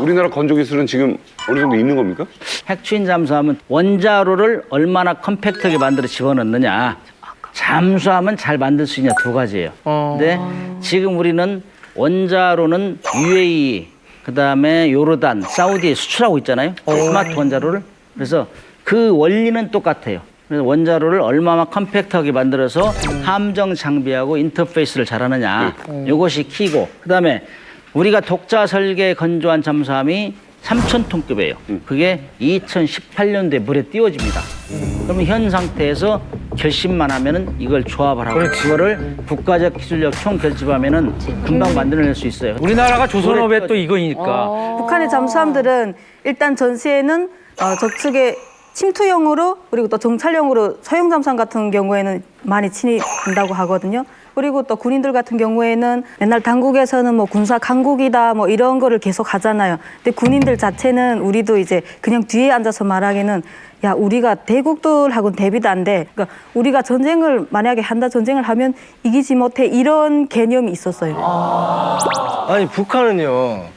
우리나라 건조 기술은 지금 어느 정도 있는 겁니까? 핵추인 잠수함은 원자로를 얼마나 컴팩트하게 만들어 집어넣느냐. 잠수함은 잘 만들 수 있냐 두 가지예요. 근데 지금 우리는 원자로는 UAE, 그다음에 요르단, 사우디에 수출하고 있잖아요. 스마트 원자로를. 그래서 그 원리는 똑같아요. 그래서 원자로를 얼마나 컴팩트하게 만들어서 함정 장비하고 인터페이스를 잘하느냐. 이것이 키고. 그다음에 우리가 독자 설계 건조한 잠수함이 3,000톤급이에요. 그게 2018년도에 물에 띄워집니다. 그러면 현 상태에서 결심만 하면은 이걸 조합을 하고 그거를 국가적 기술력 총 결집하면은 금방 만들어낼 수 있어요. 우리나라가 조선업의 또 이거니까. 북한의 잠수함들은 일단 전시에는 저측에 침투형으로 그리고 또 정찰용으로 소형 잠수함 같은 경우에는 많이 진입한다고 하거든요. 그리고 또 군인들 같은 경우에는 옛날 당국에서는 뭐 군사 강국이다 뭐 이런 거를 계속 하잖아요. 근데 군인들 자체는 우리도 이제 그냥 뒤에 앉아서 말하기는 야 우리가 대국들하고는 대비도 안 돼. 그러니까 우리가 전쟁을 만약에 전쟁을 하면 이기지 못해 이런 개념이 있었어요. 아니 북한은요.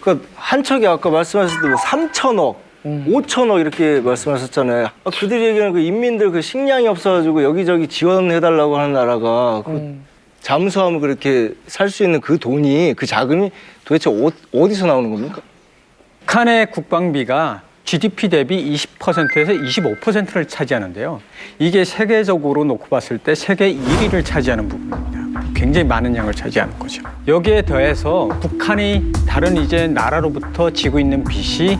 그 한 척이 아까 말씀하셨을 때 뭐 3천억, 5천억 이렇게 말씀하셨잖아요. 그들이 얘기하는 그 인민들 그 식량이 없어가지고 여기저기 지원해달라고 하는 나라가 그 잠수함을 그렇게 살 수 있는 그 돈이 그 자금이 도대체 어디서 나오는 겁니까? 북한의 국방비가 GDP 대비 20%에서 25%를 차지하는데요. 이게 세계적으로 놓고 봤을 때 세계 1위를 차지하는 부분입니다. 굉장히 많은 양을 차지하는 거죠. 여기에 더해서 북한이 다른 이제 나라로부터 지고 있는 빚이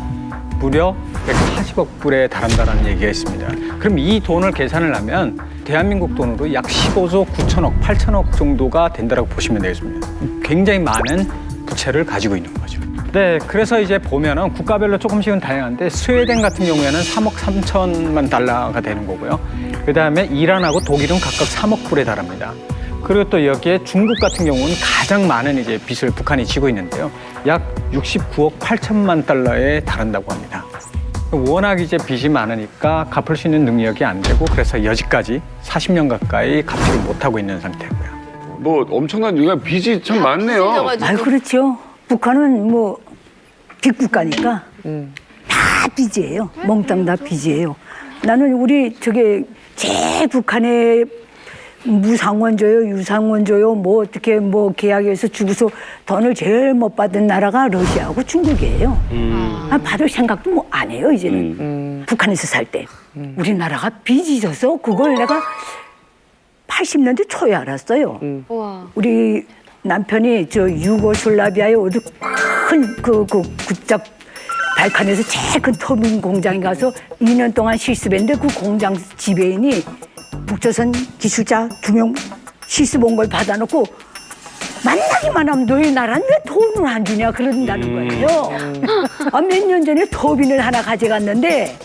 무려 140억 불에 달한다는 얘기가 있습니다. 그럼 이 돈을 계산을 하면 대한민국 돈으로 약 15조 9천억, 8천억 정도가 된다고 보시면 되겠습니다. 굉장히 많은 부채를 가지고 있는 거죠. 네, 그래서 이제 보면은 국가별로 조금씩은 다양한데 스웨덴 같은 경우에는 3억 3천만 달러가 되는 거고요. 그다음에 이란하고 독일은 각각 3억 불에 달합니다. 그리고 또 여기에 중국 같은 경우는 가장 많은 이제 빚을 북한이 지고 있는데요. 약 69억 8천만 달러에 달한다고 합니다. 워낙 이제 빚이 많으니까 갚을 수 있는 능력이 안 되고 그래서 여지까지 40년 가까이 갚지를 못하고 있는 상태고요. 뭐 엄청난 빚이 참 많네요. 아 그렇죠. 북한은 뭐 빅국가니까 다 빚이에요. 몽땅 다 빚이에요. 나는 우리 제일 북한에 무상원 줘요, 유상원 줘요, 뭐 어떻게 뭐 계약해서 주고서 돈을 제일 못 받은 나라가 러시아하고 중국이에요. 받을 생각도 뭐 안 해요, 이제는. 북한에서 살 때. 우리나라가 빚이 있어서 그걸 내가 80년대 초에 알았어요. 우리 남편이 저 유고슬라비아의 어디 큰 그 국적 발칸에서 제일 큰 터빈 공장에 가서 2년 동안 실습했는데 그 공장 지배인이 북조선 기술자 2명 실습 온 걸 받아놓고 만나기만 하면 너희 나라는 왜 돈을 안 주냐 그런다는 거예요. 몇 년 전에 터빈을 하나 가져갔는데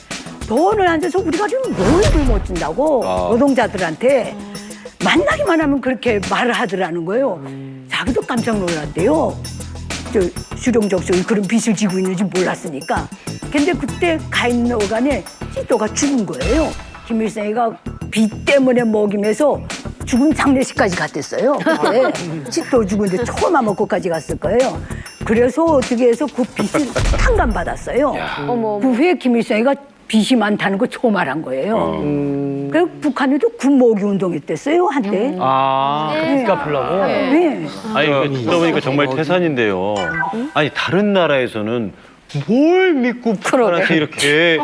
돈을 안 줘서 우리가 지금 노예를 못 준다고 노동자들한테 만나기만 하면 그렇게 말을 하더라는 거예요. 자기도 깜짝 놀랐대요. 저 수령적소에 그런 빚을 지고 있는지 몰랐으니까. 근데 그때 가 있는 어간에 찌또가 죽은 거예요. 김일성이가 빚 때문에 먹이면서 죽음 장례식까지 갔댔어요. 그때 찌또 죽은데 초마 먹고까지 갔을 거예요. 그래서 어떻게 해서 그 빚을 탕감받았어요. 그 후에 김일성이가 빚이 많다는 거 초말한 거예요. 그래서 북한에도 군모기 운동했댔어요 한때. 빚 갚으려고? 네. 아니 듣다 보니까 정말 태산인데요. 아니 다른 나라에서는 뭘 믿고 북한한테 이렇게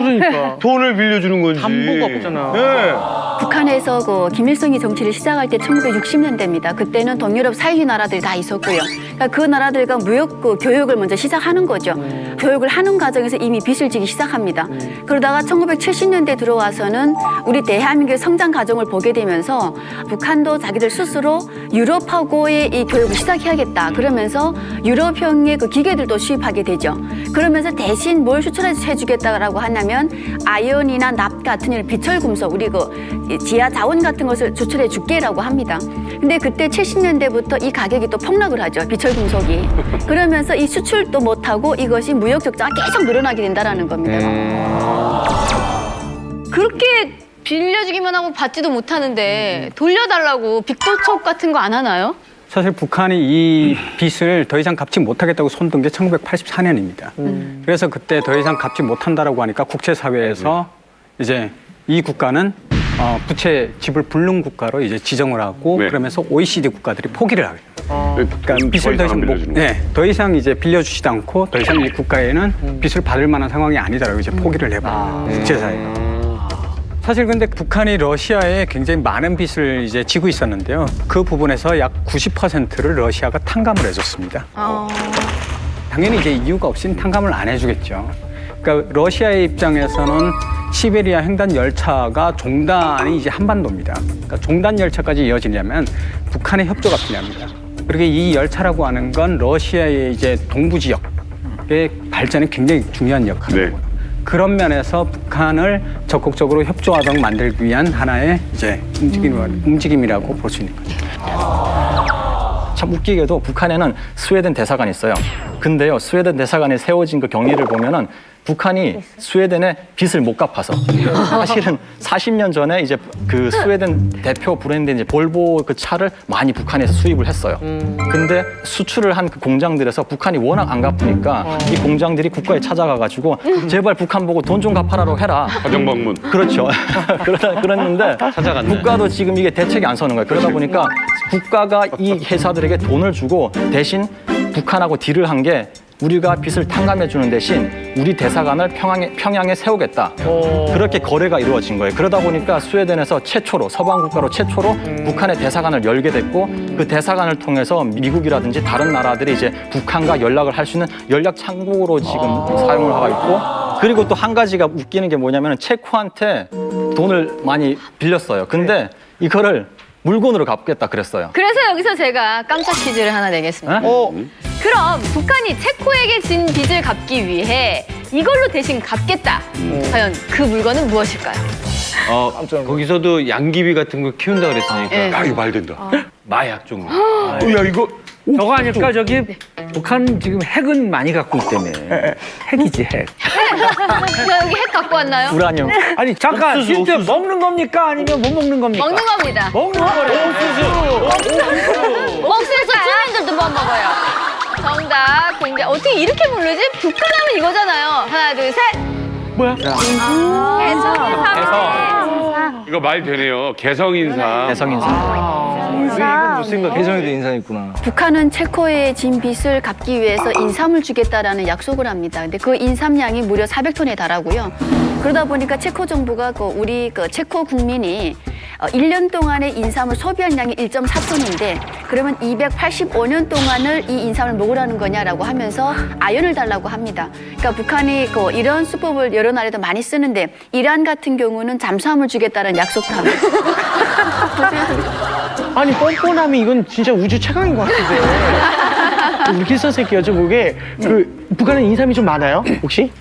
돈을 빌려주는 건지. 담보가 없잖아. 네. 북한에서 그 김일성이 정치를 시작할 때 1960년대입니다. 그때는 동유럽 사회주의 나라들이 다 있었고요. 그러니까 그 나라들과 무역 교육을 먼저 시작하는 거죠. 교육을 하는 과정에서 이미 빚을 지기 시작합니다. 그러다가 1970년대 들어와서는 우리 대한민국의 성장 과정을 보게 되면서 북한도 자기들 스스로 유럽하고의 이 교육을 시작해야겠다. 그러면서 유럽형의 그 기계들도 수입하게 되죠. 그러면서 대신 뭘 수출해주겠다라고 하냐면 아연이나 납 같은 이런 비철 금속, 우리 그 지하 자원 같은 것을 수출해 줄게라고 합니다. 근데 그때 70년대부터 이 가격이 또 폭락을 하죠. 비철 금속이. 그러면서 이 수출도 못하고 이것이 무역 적자가 계속 늘어나게 된다라는 겁니다. 그렇게 빌려주기만 하고 받지도 못하는데 돌려달라고 빅도촉 같은 거 안 하나요? 사실 북한이 이 빚을 더 이상 갚지 못하겠다고 손든 게 1984년입니다. 그래서 그때 더 이상 갚지 못한다라고 하니까 국제사회에서 이제 이 국가는 부채 지불 불능 국가로 이제 지정을 하고 그러면서 OECD 국가들이 포기를 하게 돼요. 그러니까 빚을 더 이상 이제 빌려주지도 않고 더 이상 이 국가에는 빚을 받을 만한 상황이 아니다라고 이제 포기를 해버려요. 국제사회가. 사실 근데 북한이 러시아에 굉장히 많은 빚을 이제 지고 있었는데요. 그 부분에서 약 90%를 러시아가 탕감을 해줬습니다. 당연히 이제 이유가 없이는 탕감을 안 해주겠죠. 그러니까 러시아의 입장에서는 시베리아 횡단 열차가 종단이 이제 한반도입니다. 그러니까 종단 열차까지 이어지려면 북한의 협조가 필요합니다. 그리고 이 열차라고 하는 건 러시아의 이제 동부 지역의 발전에 굉장히 중요한 역할을 하고 그런 면에서 북한을 적극적으로 협조하도록 만들기 위한 하나의 이제 움직임이라고 볼 수 있는 거죠. 참 웃기게도 북한에는 스웨덴 대사관이 있어요. 근데요, 스웨덴 대사관이 세워진 그 경위를 보면은 북한이 스웨덴에 빚을 못 갚아서 사실은 40년 전에 이제 그 스웨덴 대표 브랜드인 이제 볼보 그 차를 많이 북한에서 수입을 했어요. 근데 수출을 한 그 공장들에서 북한이 워낙 안 갚으니까 이 공장들이 국가에 찾아가가지고 제발 북한 보고 돈 좀 갚아라고 해라. 가정방문. 그렇죠. 그랬는데 국가도 지금 이게 대책이 안 서는 거예요. 그러다 보니까 국가가 이 회사들에게 돈을 주고 대신 북한하고 딜을 한 게 우리가 빚을 탕감해 주는 대신 우리 대사관을 평양에 세우겠다. 그렇게 거래가 이루어진 거예요. 그러다 보니까 스웨덴에서 최초로 서방 국가로 최초로 북한의 대사관을 열게 됐고 그 대사관을 통해서 미국이라든지 다른 나라들이 이제 북한과 연락을 할 수 있는 연락 창구로 지금 사용을 하고 있고 그리고 또 한 가지가 웃기는 게 뭐냐면 체코한테 돈을 많이 빌렸어요. 근데 이거를 물건으로 갚겠다 그랬어요. 그래서 여기서 제가 깜짝 퀴즈를 하나 내겠습니다. 그럼 북한이 체코에게 진 빚을 갚기 위해 이걸로 대신 갚겠다. 과연 그 물건은 무엇일까요? 거기서도 양귀비 같은 거 키운다 그랬으니까. 야, 이거 말 된다. 마약 종류. 야, 이거. 저거 아닐까? 저기 북한 지금 핵은 많이 갖고 있다며. 핵이지, 핵. 여기 핵 갖고 왔나요? 우라늄. 아니, 잠깐. 진짜 먹는 겁니까? 아니면 못 먹는 겁니까? 먹는 겁니다. 먹는 거래요. 옥수수 주민들도 못 먹어요. 정답. 굉장히 어떻게 이렇게 부르지? 북한하면 이거잖아요. 하나, 둘, 셋. 뭐야? 이거 말 되네요. 개성인사. 이건 못생겨. 개성에도 인상 있구나. 북한은 체코에 진 빚을 갚기 위해서 인삼을 주겠다라는 약속을 합니다. 근데 그 인삼량이 무려 400톤에 달하고요. 그러다 보니까 체코 정부가 우리 체코 국민이 1년 동안의 인삼을 소비한 양이 1.4톤인데 그러면 285년 동안을 이 인삼을 먹으라는 거냐라고 하면서 아연을 달라고 합니다. 그러니까 북한이 이런 수법을 여러 나라에도 많이 쓰는데 이란 같은 경우는 잠수함을 주겠다는 약속도 합니다. 아니 뻔뻔하면 이건 진짜 우주 최강인 것 같은데. 우리 기사 새끼 여쭤보게 북한은 인삼이 좀 많아요? 혹시?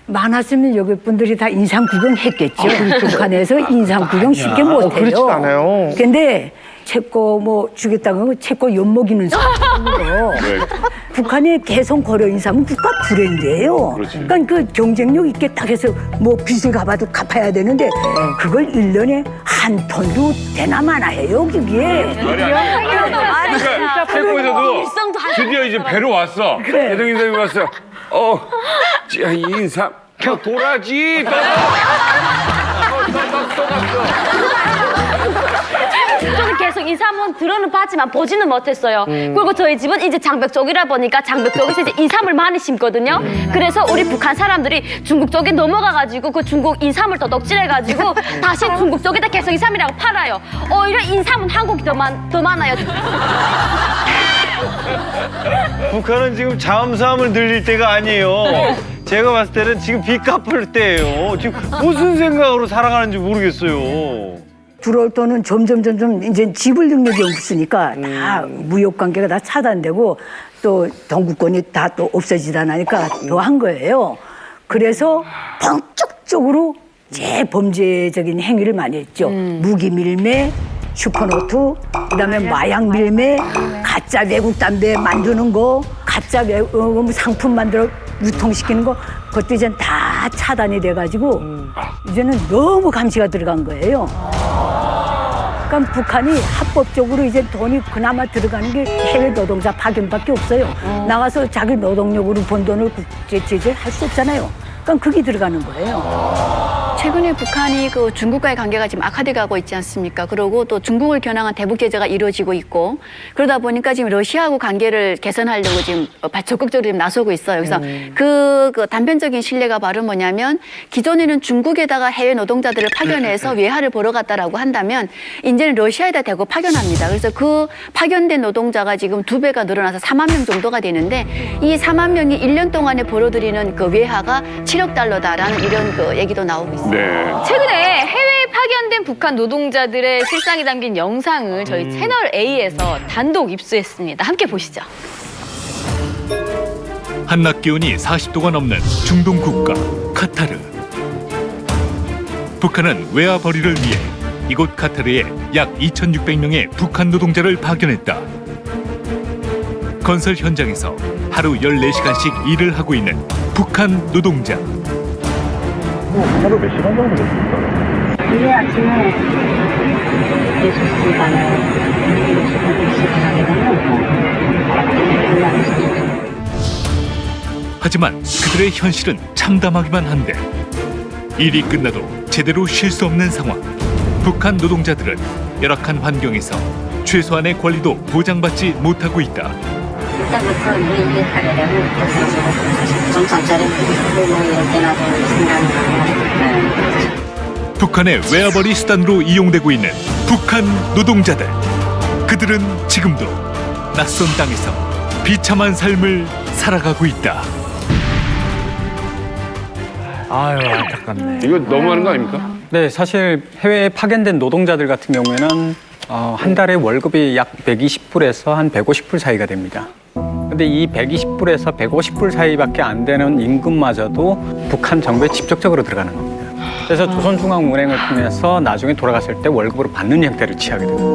많았으면 여기 분들이 다 인삼 구경했겠죠. 북한에서 인삼 구경 쉽게 못해요. 그렇지 않아요. 근데 체코 뭐 주겠다고 하면 체코 엿먹이는 사람으로 북한의 개성 고려 인삼은 국가 브랜드예요. 그러니까 그 경쟁력 있게 딱 해서 뭐 빚을 갚아도 갚아야 되는데 그걸 1년에 한 톤도 되나 마나 해요, 그게. 그러니까 체코에서도 드디어 이제 배로 왔어. 개성인삼이 왔어. 자, 인삼. 도라지. 저는 계속 인삼은 들어는 봤지만 보지는 못했어요. 그리고 저희 집은 이제 장벽 쪽이라 보니까 장벽 쪽에서 이제 인삼을 많이 심거든요. 그래서 우리 북한 사람들이 중국 쪽에 넘어가가지고 그 중국 인삼을 더 덕질해가지고 다시 중국 쪽에다 계속 인삼이라고 팔아요. 오히려 인삼은 한국이 더 많아요. 북한은 지금 잠수함을 늘릴 때가 아니에요. 제가 봤을 때는 지금 빚 갚을 때예요. 지금 무슨 생각으로 살아가는지 모르겠어요. 들어올 돈은 점점 이제 지불 능력이 없으니까 다 무역 관계가 다 차단되고 또 동구권이 다 또 없어지다 나니까 더 한 거예요. 그래서 본격적으로 재범죄적인 행위를 많이 했죠. 무기 밀매, 슈퍼노트, 그다음에 마약 밀매, 가짜 외국 담배 만드는 거, 가짜 상품 만들어 유통시키는 거, 그것도 이제 다 차단이 돼가지고 이제는 너무 감시가 들어간 거예요. 그러니까 북한이 합법적으로 이제 돈이 그나마 들어가는 게 해외 노동자 파견밖에 없어요. 나가서 자기 노동력으로 번 돈을 국제 제재할 수 없잖아요. 그러니까 그게 들어가는 거예요. 최근에 북한이 중국과의 관계가 지금 악화돼가고 있지 않습니까? 그리고 또 중국을 겨냥한 대북 제재가 이루어지고 있고 그러다 보니까 지금 러시아하고 관계를 개선하려고 지금 적극적으로 지금 나서고 있어요. 그래서 그 단편적인 신뢰가 바로 뭐냐면 기존에는 중국에다가 해외 노동자들을 파견해서 외화를 벌어 갔다라고 한다면 이제는 러시아에다 대고 파견합니다. 그래서 그 파견된 노동자가 지금 2배가 늘어나서 4만 명 정도가 되는데 이 4만 명이 1년 동안에 벌어들이는 그 외화가 7억 달러다라는 이런 얘기도 나오고 있습니다. 최근에 해외에 파견된 북한 노동자들의 실상이 담긴 영상을 저희 채널 A에서 단독 입수했습니다. 함께 보시죠. 한낮 기온이 40도가 넘는 중동 국가 카타르. 북한은 외화 벌이를 위해 이곳 카타르에 약 2,600명의 북한 노동자를 파견했다. 건설 현장에서 하루 14시간씩 일을 하고 있는 북한 노동자. 하루 몇 시간 정도 됐습니까? 이제 아침에 6시 하지만 그들의 현실은 참담하기만 한데 일이 끝나도 제대로 쉴 수 없는 상황. 북한 노동자들은 열악한 환경에서 최소한의 권리도 보장받지 못하고 있다. 일단부터 일 하려면 정상적인 때나 북한의 외화벌이 수단으로 이용되고 있는 북한 노동자들. 그들은 지금도 낯선 땅에서 비참한 삶을 살아가고 있다. 아유, 안타깝네. 이거 너무하는 거 아닙니까? 네, 사실 해외에 파견된 노동자들 같은 경우에는 한 달에 월급이 약 120불에서 한 150불 사이가 됩니다. 근데 이 120불에서 150불 사이밖에 안 되는 임금마저도 북한 정부에 직접적으로 들어가는 겁니다. 그래서 조선중앙은행을 통해서 나중에 돌아갔을 때 월급으로 받는 형태를 취하게 됩니다.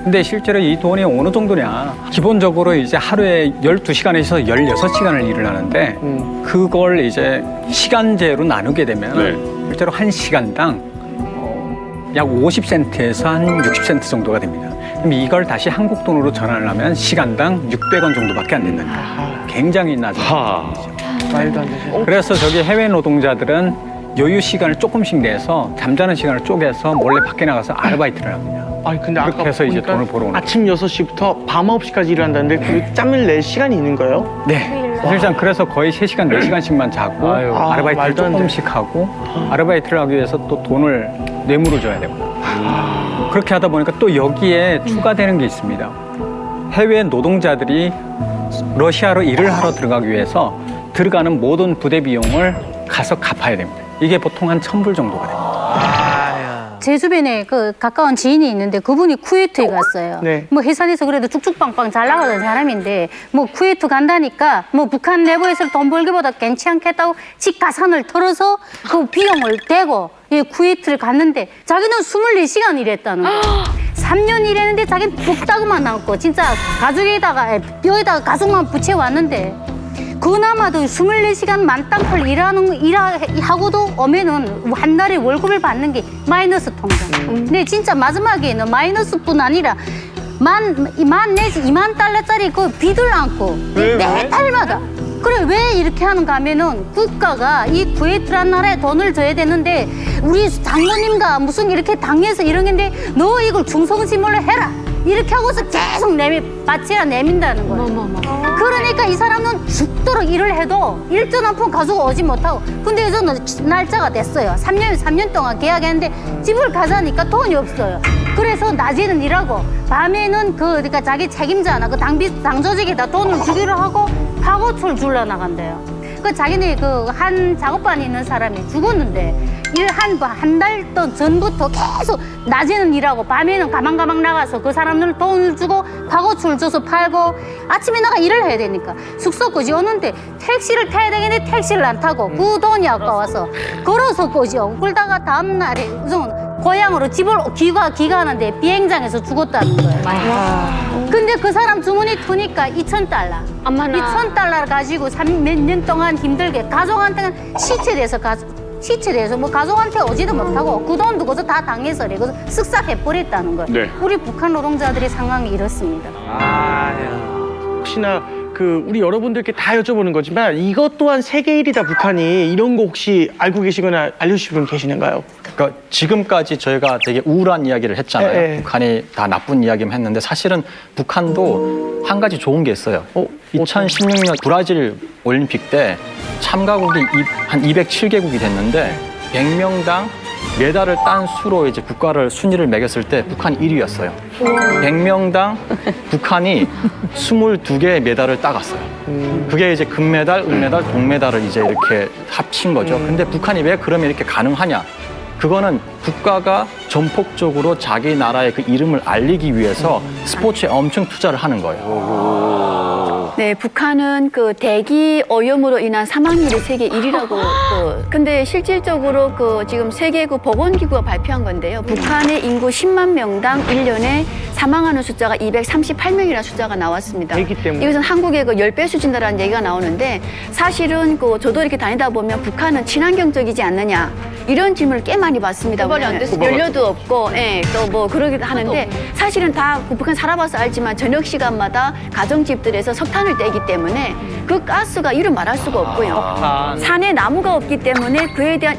근데 실제로 이 돈이 어느 정도냐. 기본적으로 이제 하루에 12시간에서 16시간을 일을 하는데 그걸 이제 시간제로 나누게 되면 실제로 한 시간당 약 50센트에서 한 60센트 정도가 됩니다. 그럼 이걸 다시 한국 돈으로 전환을 하면 시간당 600원 정도밖에 안 된다는 거예요. 굉장히 낮은 돈이죠. 말도 안 되죠. 그래서 저기 해외 노동자들은 여유 시간을 조금씩 내서 잠자는 시간을 쪼개서 몰래 밖에 나가서 아르바이트를 합니다. 아니 근데 그렇게 아까 해서 이제 보니까 돈을 벌어 오는 아침 6시부터 밤 9시까지 일한다는데 그 짬을 낼 시간이 있는 거예요? 네. 사실상 그래서 거의 3시간, 4시간씩만 자고 아르바이트를 말도 안 돼. 조금씩 하고 아르바이트를 하기 위해서 또 돈을 뇌물을 줘야 되고 그렇게 하다 보니까 또 여기에 추가되는 게 있습니다. 해외 노동자들이 러시아로 일을 하러 들어가기 위해서 들어가는 모든 부대 비용을 가서 갚아야 됩니다. 이게 보통 한 1,000불 정도가 됩니다. 제 주변에 그 가까운 지인이 있는데 그분이 쿠웨이트에 갔어요. 네. 뭐 회사에서 그래도 쭉쭉빵빵 잘 나가던 사람인데 뭐 쿠웨이트 간다니까 뭐 북한 내부에서 돈 벌기보다 괜찮겠다고 집 가산을 털어서 그 비용을 대고 이 쿠웨이트를 갔는데 자기는 24시간 일했다는 거예요. 3년 일했는데 자기는 뚝딱만 남고 진짜 가죽에다가 뼈에다가 가죽만 붙여왔는데 그나마도 24시간 만땅풀 일하고도 오면은 한 달에 월급을 받는 게 마이너스 통장. 근데 진짜 마지막에는 마이너스뿐 아니라 만 내지 2만 달러짜리 그 빚을 안고 왜? 달마다. 그래 왜 이렇게 하는가 하면은 국가가 이 쿠웨이트라는 나라에 돈을 줘야 되는데 우리 장모님과 무슨 이렇게 당해서 이런 건데 너 이걸 중성지물로 해라. 이렇게 하고서 계속 바치라 내민다는 거예요. 그러니까 이 사람은 죽도록 일을 해도 일전 한 푼 가지고 오지 못하고 근데 요즘 날짜가 됐어요. 3년 동안 계약했는데 집을 가자니까 돈이 없어요. 그래서 낮에는 일하고 밤에는 그러니까 자기 책임자나 그 당조직에다 돈을 주기로 하고 파고출 줄러 나간대요. 그 자기네 그 한 작업반에 있는 사람이 죽었는데 일 한 달 전부터 계속 낮에는 일하고 밤에는 가망가망 나가서 그 사람들 돈을 주고 과거출 줘서 팔고 아침에 나가 일을 해야 되니까 숙소까지 오는데 택시를 타야 되겠는데 택시를 안 타고 그 돈이 아까워서 걸어서 거지 오고 그러다가 다음날에 고향으로 집을 귀가하는데 비행장에서 죽었다는 거예요. 근데 그 사람 주머니 트니까 2,000달러. 2,000달러를 가지고 몇 년 동안 힘들게 가족한테는 시체돼서 뭐 가족한테 오지도 못하고 그 돈 두고서 다 당해서 그래서 쓱싹해버렸다는 거예요. 네. 우리 북한 노동자들의 상황이 이렇습니다. 혹시나 그 우리 여러분들께 다 여쭤보는 거지만 이것 또한 세계 1위다 북한이 이런 거 혹시 알고 계시거나 알려주실 분 계시는가요? 그러니까 지금까지 저희가 되게 우울한 이야기를 했잖아요. 네. 북한이 다 나쁜 이야기만 했는데 사실은 북한도 한 가지 좋은 게 있어요. 2016년 브라질 올림픽 때 참가국이 한 207개국이 됐는데 100명당 메달을 딴 수로 이제 국가를 순위를 매겼을 때 북한이 1위였어요. 100명당 북한이 22개의 메달을 따갔어요. 그게 이제 금메달, 은메달, 동메달을 이제 이렇게 합친 거죠. 근데 북한이 왜 그러면 이렇게 가능하냐? 그거는 국가가 전폭적으로 자기 나라의 그 이름을 알리기 위해서 스포츠에 엄청 투자를 하는 거예요. 네, 북한은 그 대기 오염으로 인한 사망률이 세계 1위라고. 근데 실질적으로 그 지금 세계 그 보건기구가 발표한 건데요. 북한의 인구 10만 명당 1년에 사망하는 숫자가 238명이라는 숫자가 나왔습니다. 이것은 한국의 그 10배 수준이라는 얘기가 나오는데 사실은 그 저도 이렇게 다니다 보면 북한은 친환경적이지 않느냐 이런 질문을 꽤 많이 받습니다. 고발이 안 됐습니다. 연료도 없고, 예, 또 뭐 그러기도 하는데 사실은 다 북한 살아봐서 알지만 저녁 시간마다 가정집들에서 석탄을 떼기 때문에 그 가스가 이루 말할 수가 없고요. 산에 나무가 없기 때문에 그에 대한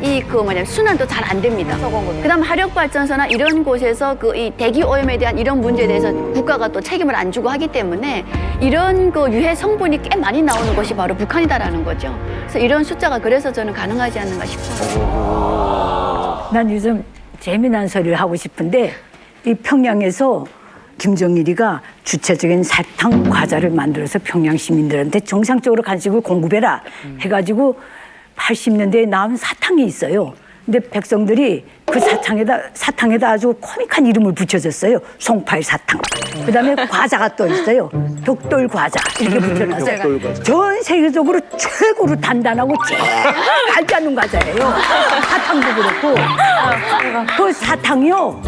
순환도 잘 안 됩니다. 그다음 화력발전소나 이런 곳에서 그 이 대기 오염에 대한 이런 문제에 대해서 국가가 또 책임을 안 주고 하기 때문에 이런 그 유해 성분이 꽤 많이 나오는 곳이 바로 북한이다라는 거죠. 그래서 이런 숫자가 그래서 저는 가능하지 않는가 싶어요. 난 요즘 재미난 소리를 하고 싶은데 이 평양에서 김정일이가 주체적인 사탕 과자를 만들어서 평양 시민들한테 정상적으로 간식을 공급해라 해가지고 80년대에 나온 사탕이 있어요. 근데 백성들이 그 사탕에다 아주 코믹한 이름을 붙여줬어요. 송파일 사탕. 그다음에 과자가 또 있어요. 벽돌 과자 이렇게 붙여놨어요. 전 세계적으로 최고로 단단하고 제일 달지 않는 과자예요. 사탕도 그렇고 그 사탕이요.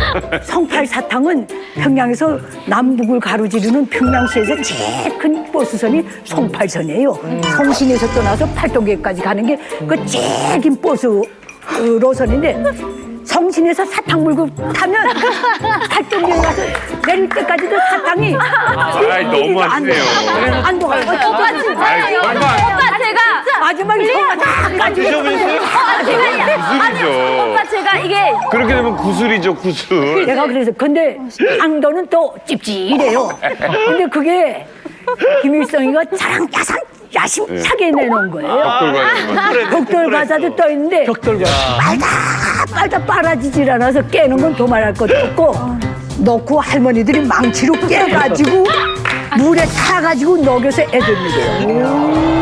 송파일 사탕은 평양에서 남북을 가로지르는 평양시에서 제일 큰 버스선이 송파일선이에요. 성신에서 떠나서 팔도계까지 가는 게 그 제일 긴 버스 노선인데 정신에서 사탕 물고 타면 발전기에 가서 내릴 때까지도 사탕이 너무 하시네요. 안 녹아요. 오빠 진짜요? 오빠 제가 마지막에 소가 다 가지고 구슬이죠. 오빠 제가 이게 그렇게 되면 구슬이죠, 구슬. 내가 그래서 근데 강도는 또 찝찝해요. 근데 그게 김일성이가 야심차게 내놓은 거예요. 벽돌 과자도 떠 있는데 빨다 빨아지질 않아서 깨는 건 도말할 것도 없고 넣고 할머니들이 망치로 깨가지고 물에 타가지고 녹여서 애들 먹여요.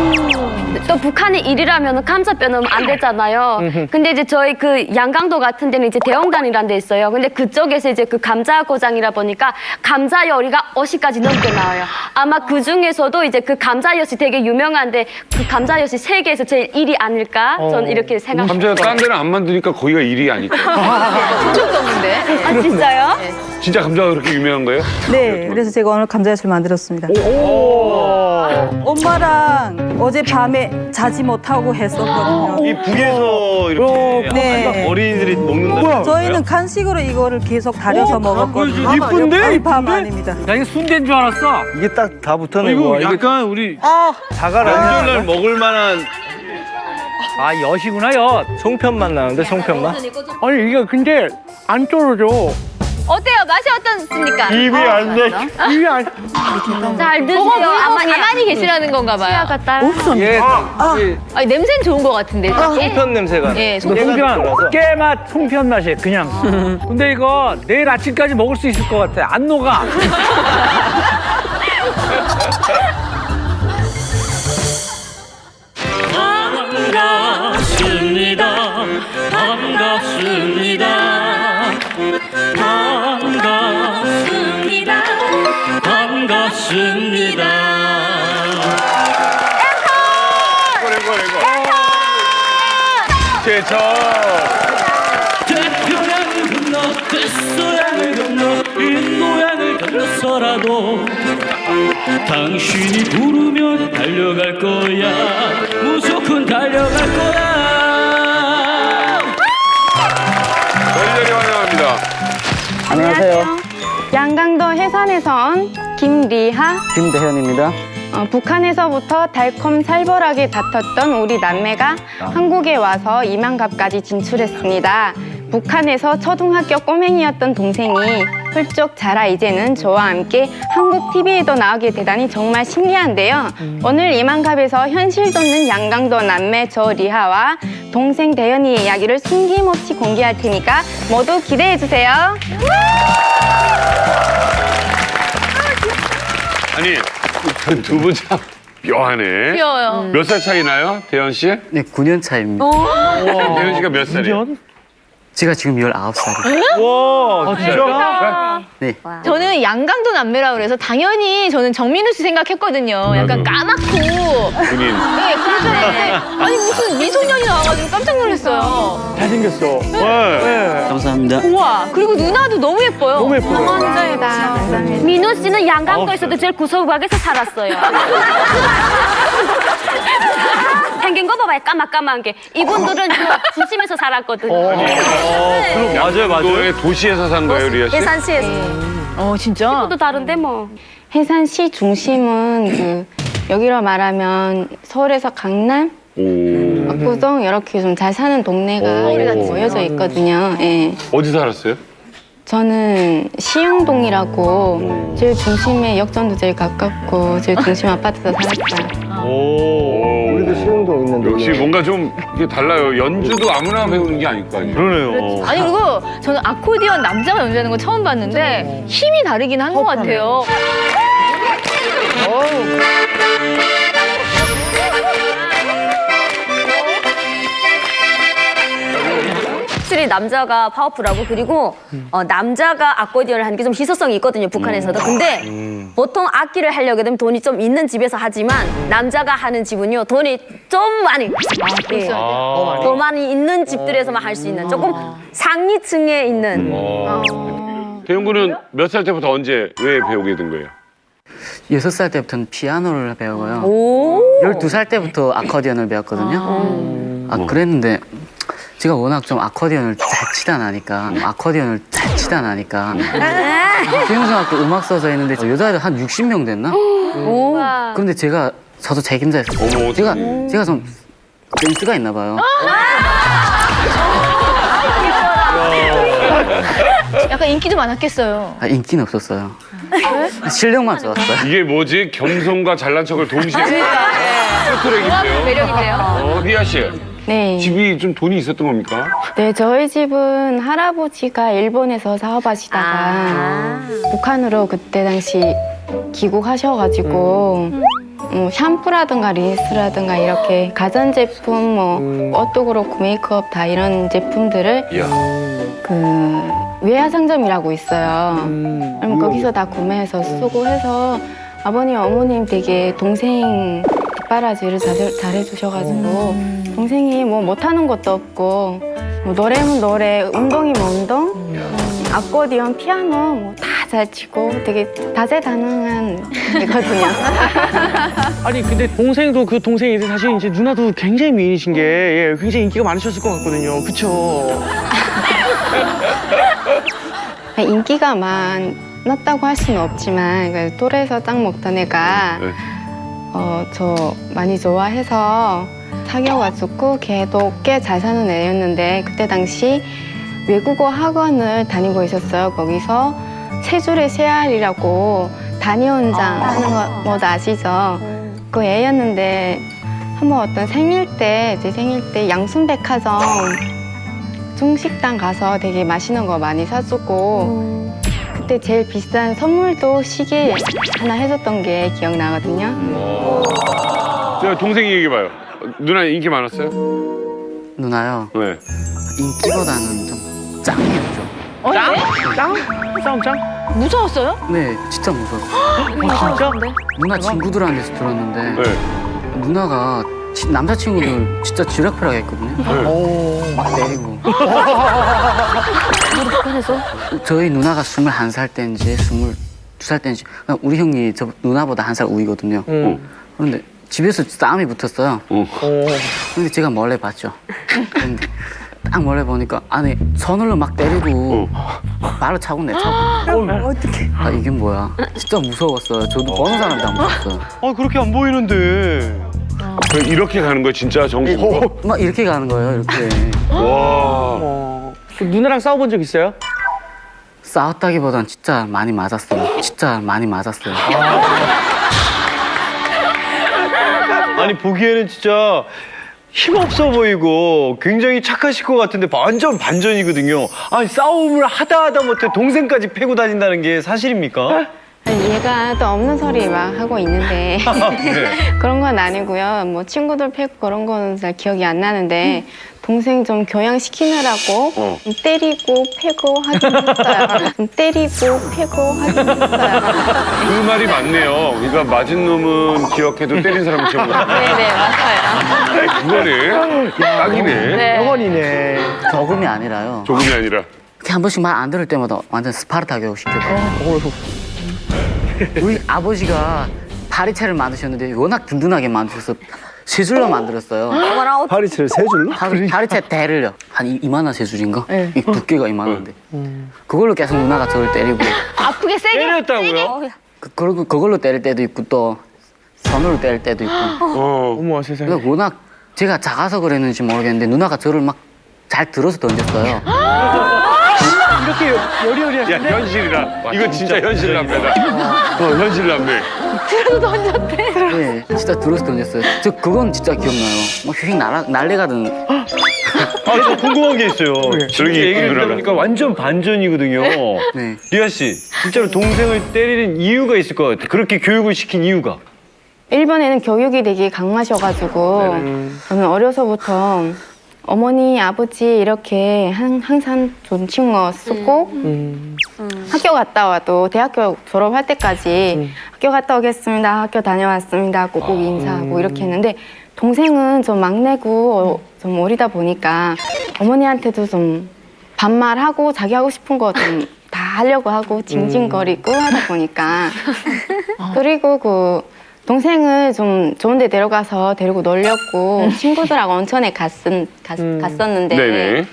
또 북한의 일이라면 감자뼈 넣으면 안 되잖아요. 근데 이제 저희 그 양강도 같은 데는 이제 대영단이라는 데 있어요. 근데 그쪽에서 이제 그 감자 고장이라 보니까 감자 요리가 50가지 넘게 나와요. 아마 그 중에서도 이제 그 감자엿이 되게 유명한데 그 감자엿이 세계에서 제일 1위 아닐까? 저는 이렇게 생각합니다. 감자가 딴 데는 안 만드니까 거기가 일이 아닐까. 진짜도 없는데. 아 진짜요? 진짜 감자가 그렇게 유명한 거예요? 네, 그래서 제가 오늘 감자엿을 만들었습니다. 엄마랑 어젯밤에 자지 못하고 했었거든요. 이 북에서 이렇게 네. 어린이들이 먹는다. 저희는 간식으로 이거를 계속 다려서 먹었거든요. 이쁜데? 밤 아닙니다. 나 이거 순대인 줄 알았어. 이게 딱 다 붙어내고. 이거 약간 우리 자갈 명절날 먹을 만한 아, 엿이구나, 엿. 송편 맛 나는데, 송편 맛? 아니 이게 근데 안 떨어져. 어때요? 맛이 어떻습니까? 입이 안 돼. 이게 안. 잘 드세요. 보고 아마니. 가만히 계시라는 건가 봐요. 예. 아니, 냄새는 좋은 것 같은데. 송편 냄새가. 예, 송편, 깨맛 송편 맛이에요, 그냥. 근데 이거 내일 아침까지 먹을 수 있을 것 같아. 안 녹아. 반갑습니다. 반갑습니다. 반갑습니다. 반갑습니다. 제철. 태평양을 건너 뱃소양을 건너 인도양을 건너서라도 당신이 부르면 달려갈 거야. 무조건 달려갈 거야. 여리여리 환영합니다. 안녕하세요. 양강도 해산에서 온 김리하. 김대현입니다. 북한에서부터 달콤 살벌하게 다퉜던 우리 남매가 한국에 와서 이만갑까지 진출했습니다. 북한에서 초등학교 꼬맹이였던 동생이 훌쩍 자라 이제는 저와 함께 한국 TV에도 나오게 되다니 정말 신기한데요. 오늘 이만갑에서 현실 돋는 양강도 남매 저 리하와 동생 대현이의 이야기를 숨김없이 공개할 테니까 모두 기대해 주세요. 아니, 두 분 참 묘하네. 귀여워요. 몇 살 차이 나요, 대현 씨? 네, 9년 차입니다. 대현 씨가 몇 살이에요? 제가 지금 19살이에요. 와, 진짜? 네. 저는 양강도 남매라 그래서 당연히 저는 정민우 씨 생각했거든요. 약간 까맣고. 본인. 네, 그러셨는데 아니 무슨 미소년이 나와가지고 깜짝 놀랐어요. 잘생겼어. 네. 감사합니다. 우와, 그리고 누나도 너무 예뻐요. 너무 예뻐요. 감사합니다. 민호 씨는 양강도에서도 제일 구석구석에서 살았어요. 생긴 거 봐봐요, 까맣까만 게. 이분들은 중심에서 살았거든요. 그럼 맞아요. 도시에서 산 거예요, 리아 씨? 해산시에서. 진짜? 도 다른데 뭐. 해산시 중심은 그 여기로 말하면 서울에서 강남, 압구정 이렇게 좀 잘 사는 동네가 모여져 있거든요. 예. 어디 살았어요? 저는 시흥동이라고 제일 중심에 역전도 제일 가깝고 제일 중심 아파트에서 살았어요. 우리도 시흥동 있는데. 역시 뭔가 좀 이게 달라요. 연주도 아무나 배우는 게 아닐 거 아니에요. 그러네요. 아니 그리고 저는 아코디언 남자가 연주하는 거 처음 봤는데 힘이 다르긴 한 것 같아요. 확실히 남자가 파워풀하고 그리고 남자가 아코디언을 하는 게 좀 희소성이 있거든요, 북한에서도. 근데 보통 악기를 하려고 되면 돈이 좀 있는 집에서 하지만 남자가 하는 집은요 돈이 좀 많이 더 많이 있는 집들에서만 할 수 있는 조금 상위층에 있는 대현 군은 몇 살 때부터 언제 왜 배우게 된 거예요? 6살 때부터는 피아노를 배우고요. 12살 때부터 아코디언을 배웠거든요. 그랬는데 제가 워낙 좀 아코디언을 잘 치다 나니까 수영중학교 음악 써져 있는데 여자애들 한 60명 됐나? 그런데 제가 저도 책임자였어요. 제가 좀 센스가 있나 봐요. 약간 인기도 많았겠어요. 인기는 없었어요. 실력만 좋았어요. 이게 뭐지? 겸손과 잘난 척을 동시에. 트랙인데요. 매력인데요. 리아 씨. 네. 집이 좀 돈이 있었던 겁니까? 네, 저희 집은 할아버지가 일본에서 사업하시다가 북한으로 그때 당시 귀국하셔가지고 샴푸라든가 린스라든가 이렇게 가전제품, 뭐 옷도 그렇고 메이크업 다 이런 제품들을 그 외화상점이라고 있어요. 그럼 거기서 다 구매해서 쓰고 해서 아버님, 어머님 되게 동생 뒷바라지를 잘 해주셔가지고 동생이 뭐 못하는 것도 없고 뭐 노래면 노래, 운동이면 운동, 아코디언, 피아노 뭐 다 잘 치고 되게 다재다능한 애거든요. 아니 근데 동생도 그 동생이 사실 이제 누나도 굉장히 미인이신 게 예, 굉장히 인기가 많으셨을 것 같거든요. 그쵸? 인기가 많았다고 할 수는 없지만 그래도 또래에서 딱 먹던 애가 저 많이 좋아해서 사귀어가지고 걔도 꽤 잘 사는 애였는데 그때 당시 외국어 학원을 다니고 있었어요. 거기서 세 줄의 세알이라고 단위원장 하는 거 뭐 아시죠? 그 애였는데 한번 어떤 생일 때 제 생일 때 양순백화점 중식당 가서 되게 맛있는 거 많이 사주고 그때 제일 비싼 선물도 시계 하나 해줬던 게 기억나거든요. 저 동생이 얘기해봐요. 누나 인기 많았어요? 누나요? 네. 인기보다는 좀 짱이었죠. 짱? 짱? 싸움 짱? 무서웠어요? 네, 진짜 무서워요. 진짜? 누나 친구들한테서 들었는데 누나가 남자친구들 진짜 쥐락펴락 했거든요. 막 때리고. 저희 누나가 21살 때인지 22살 때인지 우리 형이 저 누나보다 1살 우위거든요. 그런데 집에서 싸움이 붙었어요. 근데 제가 몰래 봤죠. 근데 딱 몰래 보니까 안에 손으로 막 때리고 발을 차고 내차고. 어떡해. 아 이게 뭐야. 진짜 무서웠어요. 저도 보는 사람도 안 무서웠어요. 아 그렇게 안 보이는데. 이렇게 가는 거야 진짜 정신. 막 이렇게 가는 거예요. 이렇게. 와. 그 누나랑 싸워본 적 있어요? 싸웠다기보단 진짜 많이 맞았어요. 진짜 많이 맞았어요. 아니 보기에는 진짜 힘없어 보이고 굉장히 착하실 것 같은데 완전 반전이거든요. 아니 싸움을 하다 못해 동생까지 패고 다닌다는 게 사실입니까? 얘가 또 없는 소리 막 하고 있는데 네. 그런 건 아니고요. 뭐 친구들 패고 그런 거는 잘 기억이 안 나는데 동생 좀 교양시키느라고 좀 때리고 패고 하긴 했어요. 좀 때리고 패고 하긴 했어요. 그 말이 맞네요. 그러니까 맞은 놈은 기억해도 때린 사람은 기억 못 한다. 네네 맞아요. 그거네. 딱이네. 영원이네. 조금이 아니라요. 조금이 아니라. 한 번씩 말 안 들을 때마다 완전 스파르타 교육 시켰어요. 우리 아버지가 파리채를 만드셨는데 워낙 든든하게 만드셔서 세 줄로 만들었어요. 파리채를 세 줄로? 파리채 대를요. 한 이만한 세 줄인가? 이 두께가 이만한데. 그걸로 계속 누나가 저를 때리고. 아프게 세게? 때렸다고요? 그리고 그걸로 때릴 때도 있고 또 손으로 때릴 때도 있고. 어머 세상에. 그러니까 워낙 제가 작아서 그랬는지 모르겠는데 누나가 저를 막 잘 들어서 던졌어요. 이렇게 여리여리하신데? 야 현실이라. 이거 진짜 현실 남매다. 현실 남매. 들어도 던졌대. 네, 진짜 들어서 던졌어요. 저 그건 진짜 기억나요. 뭐 휙 날아가던. 아, 저 궁금한 게 있어요. 저렇게 얘기를 얘기를 들어보니까 완전 반전이거든요. 네. 리아 씨, 진짜로 동생을 때리는 이유가 있을 것 같아. 그렇게 교육을 시킨 이유가. 일본에는 교육이 되게 강하셔가지고 저는 어려서부터 어머니, 아버지 이렇게 항상 존칭어 쓰고 학교 갔다 와도 대학교 졸업할 때까지 학교 갔다 오겠습니다, 학교 다녀왔습니다, 꼭꼭 인사하고 이렇게 했는데 동생은 좀 막내고 좀 어리다 보니까 어머니한테도 좀 반말하고 자기 하고 싶은 거 좀 다 하려고 하고 징징거리고 하다 보니까 그리고 그 동생을 좀 좋은 데 데려가서 데리고 놀렸고 친구들하고 온천에 갔었는데 네네.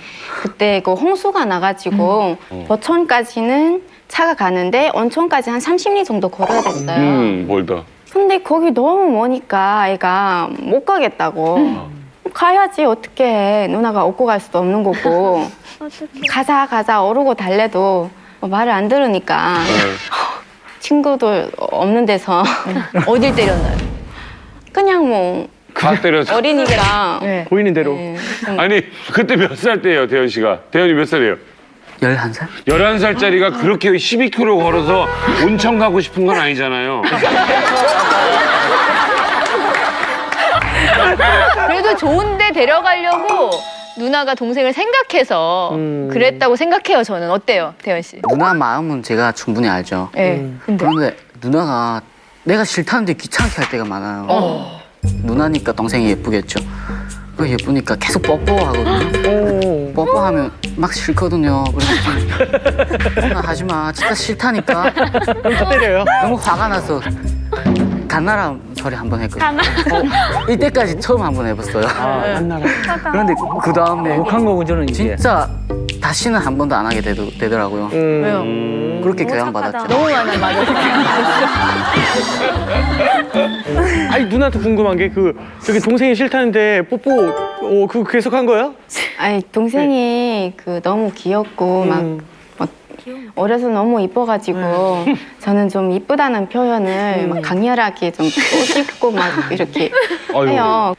그때 그 홍수가 나가지고 버천까지는 차가 가는데 온천까지 한 30리 정도 걸어야 됐어요. 멀다. 근데 거기 너무 머니까 아이가 못 가겠다고. 가야지 어떻게 해. 누나가 업고 갈 수도 없는 거고. 가자 오르고 달래도 말을 안 들으니까 친구들 없는 데서 어딜 때렸나요? 그냥 뭐 각 때려서. 어린이랑 보이는 대로. 아니 그때 몇 살 때예요, 대현 씨가? 대현이 몇 살이에요? 11살? 11살짜리가 그렇게 12km 걸어서 온천 가고 싶은 건 아니잖아요. 그래도 좋은데 데려가려고 누나가 동생을 생각해서 그랬다고 생각해요. 저는 어때요, 대현 씨? 누나 마음은 제가 충분히 알죠. 네. 그런데 누나가 내가 싫다는데 귀찮게 할 때가 많아요. 누나니까 동생이 예쁘겠죠. 예쁘니까 계속 뽀뽀하거든요. 뽀뽀하면 막 싫거든요. 그래서 누나 하지 마. 진짜 싫다니까. 때려요? 너무 화가 나서 갓나라 소리 한 번 했거든요. 이때까지 처음 한 번 해봤어요. 갓나라. 그런데 그 다음에 욕한 거군요, 이제. 진짜 다시는 한 번도 안 하게 되더라고요. 왜요? 그렇게 교양받았죠. 너무 많아요, 맞아. 아니 누나한테 궁금한 게 저기 동생이 싫다는데 뽀뽀 그거 계속 한 거예요? 아니 동생이 그 너무 귀엽고 막 어려서 너무 이뻐가지고 저는 좀 이쁘다는 표현을 막 강렬하게 좀 꼬집고 막 이렇게 해요.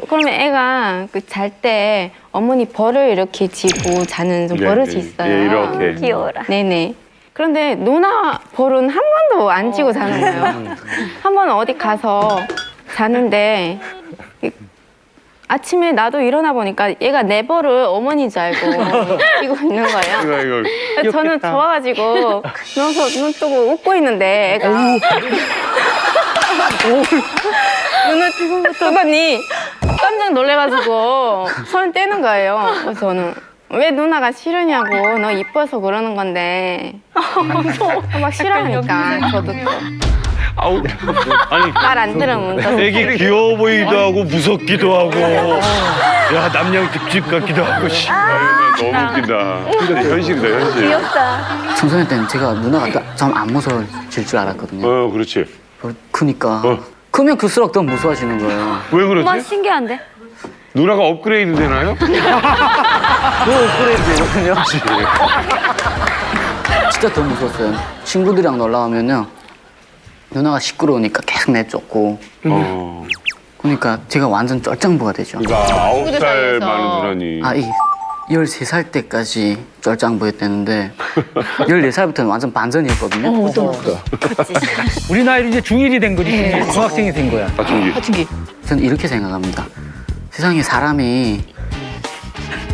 그러면 애가 잘 때 어머니 벌을 이렇게 쥐고 자는 좀 버릇이 있어요. 예, 이렇게. 귀여워라. 네네. 그런데 누나 벌은 한 번도 안 쥐고 자는 거예요. 한 번 어디 가서 자는데 아침에 나도 일어나 보니까 얘가 내 벌을 어머니 줄 알고 이고 있는 거예요. 이거. 저는 좋아가지고 누워서 눈 뜨고 웃고 있는데 애가 눈을 뜨더니 깜짝 놀래가지고 손 떼는 거예요. 그래서 저는 왜 누나가 싫으냐고, 너 이뻐서 그러는 건데 막 싫어하니까 저도 아우, 아니 말 안 들으면 또 되게 귀여워 보이기도 하고 무섭기도 하고 야 남양 특집 같기도 하고 너무 웃긴다. 근데 현실이다, 현실. 귀엽다. 청소년 때는 제가 누나가 좀 안 무서워질 줄 알았거든요. 그렇지. 그니까 크면 클수록 더 무서워지는 거예요. 왜 그러지? 정말 신기한데? 누나가 업그레이드 되나요? 그 업그레이드 되거든요. 진짜 더 무서웠어요. 친구들이랑 놀러 가면요. 누나가 시끄러우니까 계속 내쫓고. 그러니까 제가 완전 쩔짱부가 되죠. 그러니까 9살 많은 누나니. 13살 때까지 쩔짱부였대는데 14살부터는 완전 반전이었거든요. 우리 나이로 이제 중1이 된 거지. 네. 중학생이 된 거야. 사춘기. 저는 이렇게 생각합니다. 세상에 사람이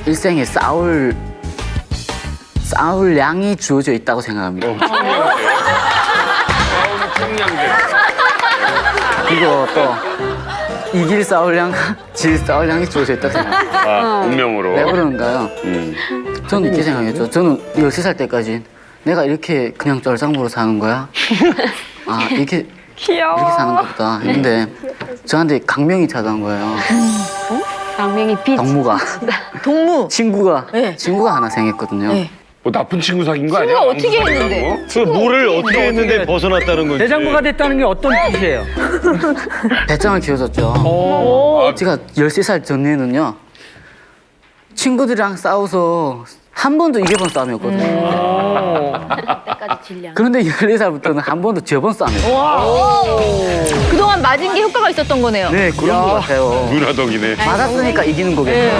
일생에 싸울 양이 주어져 있다고 생각합니다. 그리고 또 이길 싸울 양, 질 싸울 양이 주어져 있다고 생각합니다. 운명으로. 왜 그런가요? 저는 이렇게 생각했죠. 저는 13살 때까지 내가 이렇게 그냥 쩔짱부로 사는 거야? 이렇게 사는 거다. 근데 저한테 강명이 찾아온 거예요. 강명이 빛. 동무가. 동무. 친구가 하나 생겼거든요. 뭐 나쁜 친구 사귄 거 아니야? 친구가 어떻게 했는데? 그 물을 어떻게 했는데 벗어났다는 거지. 대장부가 됐다는 게 어떤 뜻이에요? 배짱을 키워줬죠. 제가 13살 전에는요. 친구들이랑 싸워서 한 번도 이겨본 싸움이었거든요. 그런데 14살부터는 한 번도 져본 싸움이었어요. 그동안 맞은 게 효과가 있었던 거네요. 네, 그런 것 같아요. 누나 덕이네. 맞았으니까 이기는 거겠죠.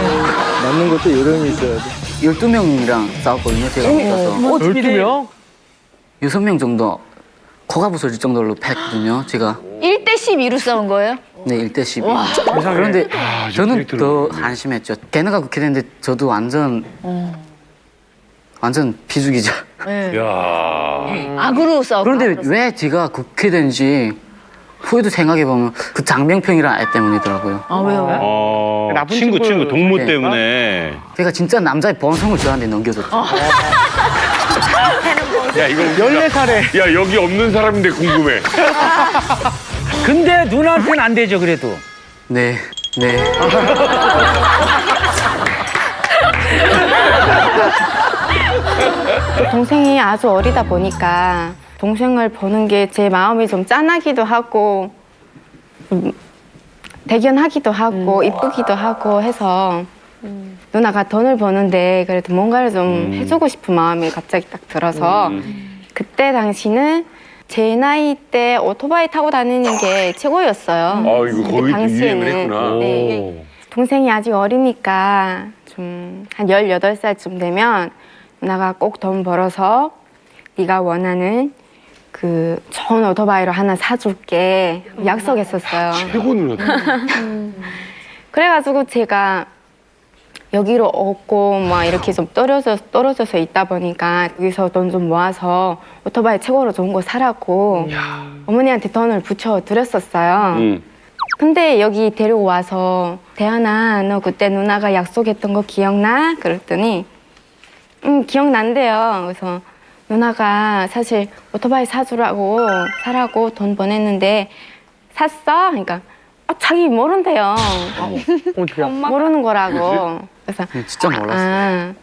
맞는 것도 요령이 있어야 돼. 12명이랑 싸웠거든요, 제가 혼자서. 12명? 6명 정도 코가 부서질 정도로 팼거든요, 제가. 1대 12로 싸운 거예요? 네, 1대 12. 그런데 저는 더 한심했죠. 걔네가 그렇게 됐는데 저도 완전 비죽이죠. 악으로 싸웠고. 그런데 왜 제가 그렇게 된지 후에도 생각해보면 그 장명평이라는 애 때문이더라고요. 왜요? 친구 동무 네. 때문에. 제가 진짜 남자의 본성을 저한테 넘겨줬죠. 야, 이거 14살에. 야, 여기 없는 사람인데 궁금해. 근데 누나한테는 안 되죠, 그래도. 네, 네. 동생이 아주 어리다 보니까 동생을 보는 게 제 마음이 좀 짠하기도 하고 대견하기도 하고 이쁘기도 하고 해서 누나가 돈을 버는데 그래도 뭔가를 좀 해주고 싶은 마음이 갑자기 딱 들어서 그때 당시는 제 나이 때 오토바이 타고 다니는 게 최고였어요. 아, 이거 거의 유행을 했구나. 네, 동생이 아직 어리니까 좀 한 18살쯤 되면 누나가 꼭 돈 벌어서 네가 원하는 그 좋은 오토바이로 하나 사줄게 약속했었어요. 최고 누나다. 그래가지고 제가 여기로 오고 막 이렇게 좀 떨어져서 있다 보니까 여기서 돈 좀 모아서 오토바이 최고로 좋은 거 사라고 어머니한테 돈을 붙여드렸었어요. 근데 여기 데리고 와서 대안아 너 그때 누나가 약속했던 거 기억나? 그랬더니 기억난대요. 그래서 누나가 사실 오토바이 사라고 돈 보냈는데 샀어? 그러니까 자기 모른대요. 모르는 거라고. 그래서 진짜 몰랐어요.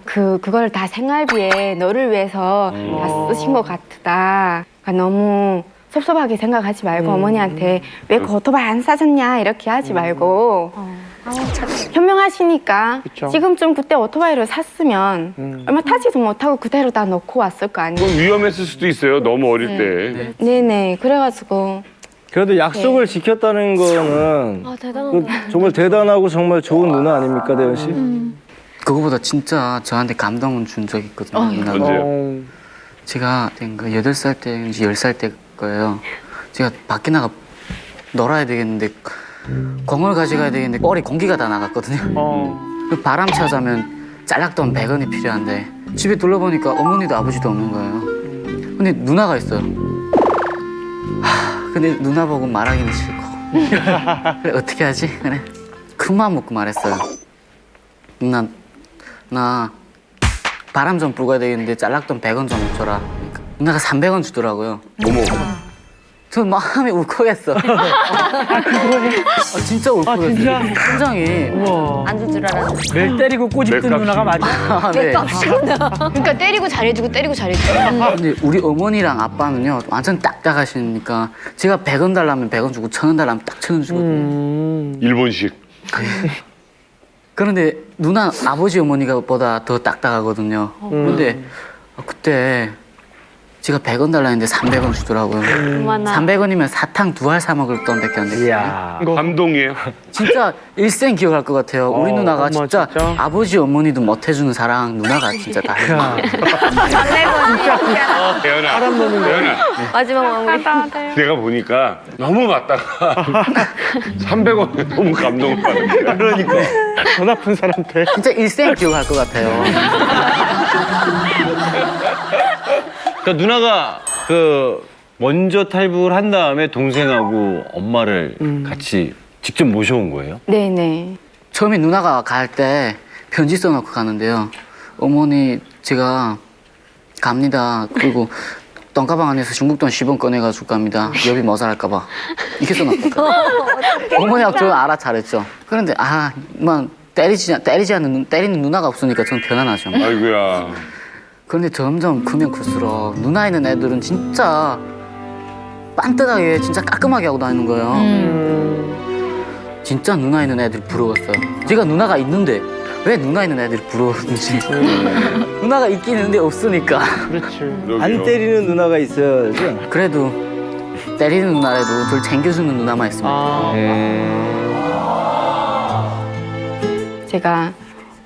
그걸 다 생활비에 너를 위해서 다 쓰신 것 같다. 그러니까 너무 섭섭하게 생각하지 말고 어머니한테 왜 그 오토바이 안 사줬냐 이렇게 하지 말고 현명하시니까 그쵸. 지금쯤 그때 오토바이를 샀으면 얼마 타지도 못하고 그대로 다 놓고 왔을 거 아니에요. 그건 위험했을 수도 있어요. 너무 어릴 때. 네네. 그래가지고 그래도 약속을 지켰다는 거는 그 정말 대단하고 정말 좋은 누나 아닙니까, 대현 씨? 그거보다 진짜 저한테 감동을 준 적이 있거든요. 누나가. 언제요? 제가 8살 때인지 10살 때 거예요. 제가 밖에 나가 놀아야 되겠는데 공을 가져가야 되겠는데 뻘이 공기가 다 나갔거든요. 바람 차자면 짤락돈 100원이 필요한데 집에 둘러보니까 어머니도 아버지도 없는 거예요. 근데 누나가 있어요. 근데 누나 보고 말하기는 싫고 그래 어떻게 하지? 그래 큰 마음 먹고 말했어요. 누나 나 바람 좀 불어야 되겠는데 짤락돈 100원 좀 줘라. 그러니까 누나가 300원 주더라고요. 어머. 저 마음이 울컥했어. 진짜 울컥했어. 진짜? 심장이. 안 줄 줄 알았는데. 매일 때리고 꼬집던 누나가 맞아. 네. 그러니까 때리고 잘해주고 때리고 잘해주고. 근데 우리 어머니랑 아빠는요 완전 딱딱하시니까 제가 100원 달라면 100원 주고 1000원 달라면 딱 1000원 주거든요. 일본식. 그런데 누나 아버지 어머니가 보다 더 딱딱하거든요. 그런데 그때 제가 100원 달라 했는데 300원 주더라고요. 300원이면 사탕 2알 사 먹을 돈밖에 안 됐어요. 이야. 감동이에요. 진짜 일생 기억할 것 같아요. 우리 누나가 진짜, 아버지 어머니도 못 해주는 사랑 누나가 진짜 다 해요. 대현아. 대현아. 마지막 마무리. 내가 보니까 너무 맞다가 300원에 너무 감동을 받았어요. 그러니까 더 나쁜 사람 돼. 진짜 일생 기억할 것 같아요. 그러니까 누나가 그 먼저 탈북을 한 다음에 동생하고 엄마를 같이 직접 모셔온 거예요? 네네. 처음에 누나가 갈 때 편지 써놓고 가는데요. 어머니 제가 갑니다. 그리고 똥가방 안에서 중국돈 10원 꺼내가지고 갑니다. 여비 모자랄까 봐. 이렇게 써놨거든요. 어머니하고 저는 알아차렸죠. 그런데 때리는 누나가 없으니까 저는 편안하죠. 아이고야. 그런데 점점 크면 클수록 누나 있는 애들은 진짜 빤듯하게 진짜 깔끔하게 하고 다니는 거예요. 진짜 누나 있는 애들이 부러웠어요. 제가 누나가 있는데 왜 누나 있는 애들이 부러웠는지. 누나가 있긴 있는데 없으니까. 그렇지. 안 때리는 누나가 있어야죠. 그래도 때리는 누나라도 저를 챙겨주는 누나만 있으면. 제가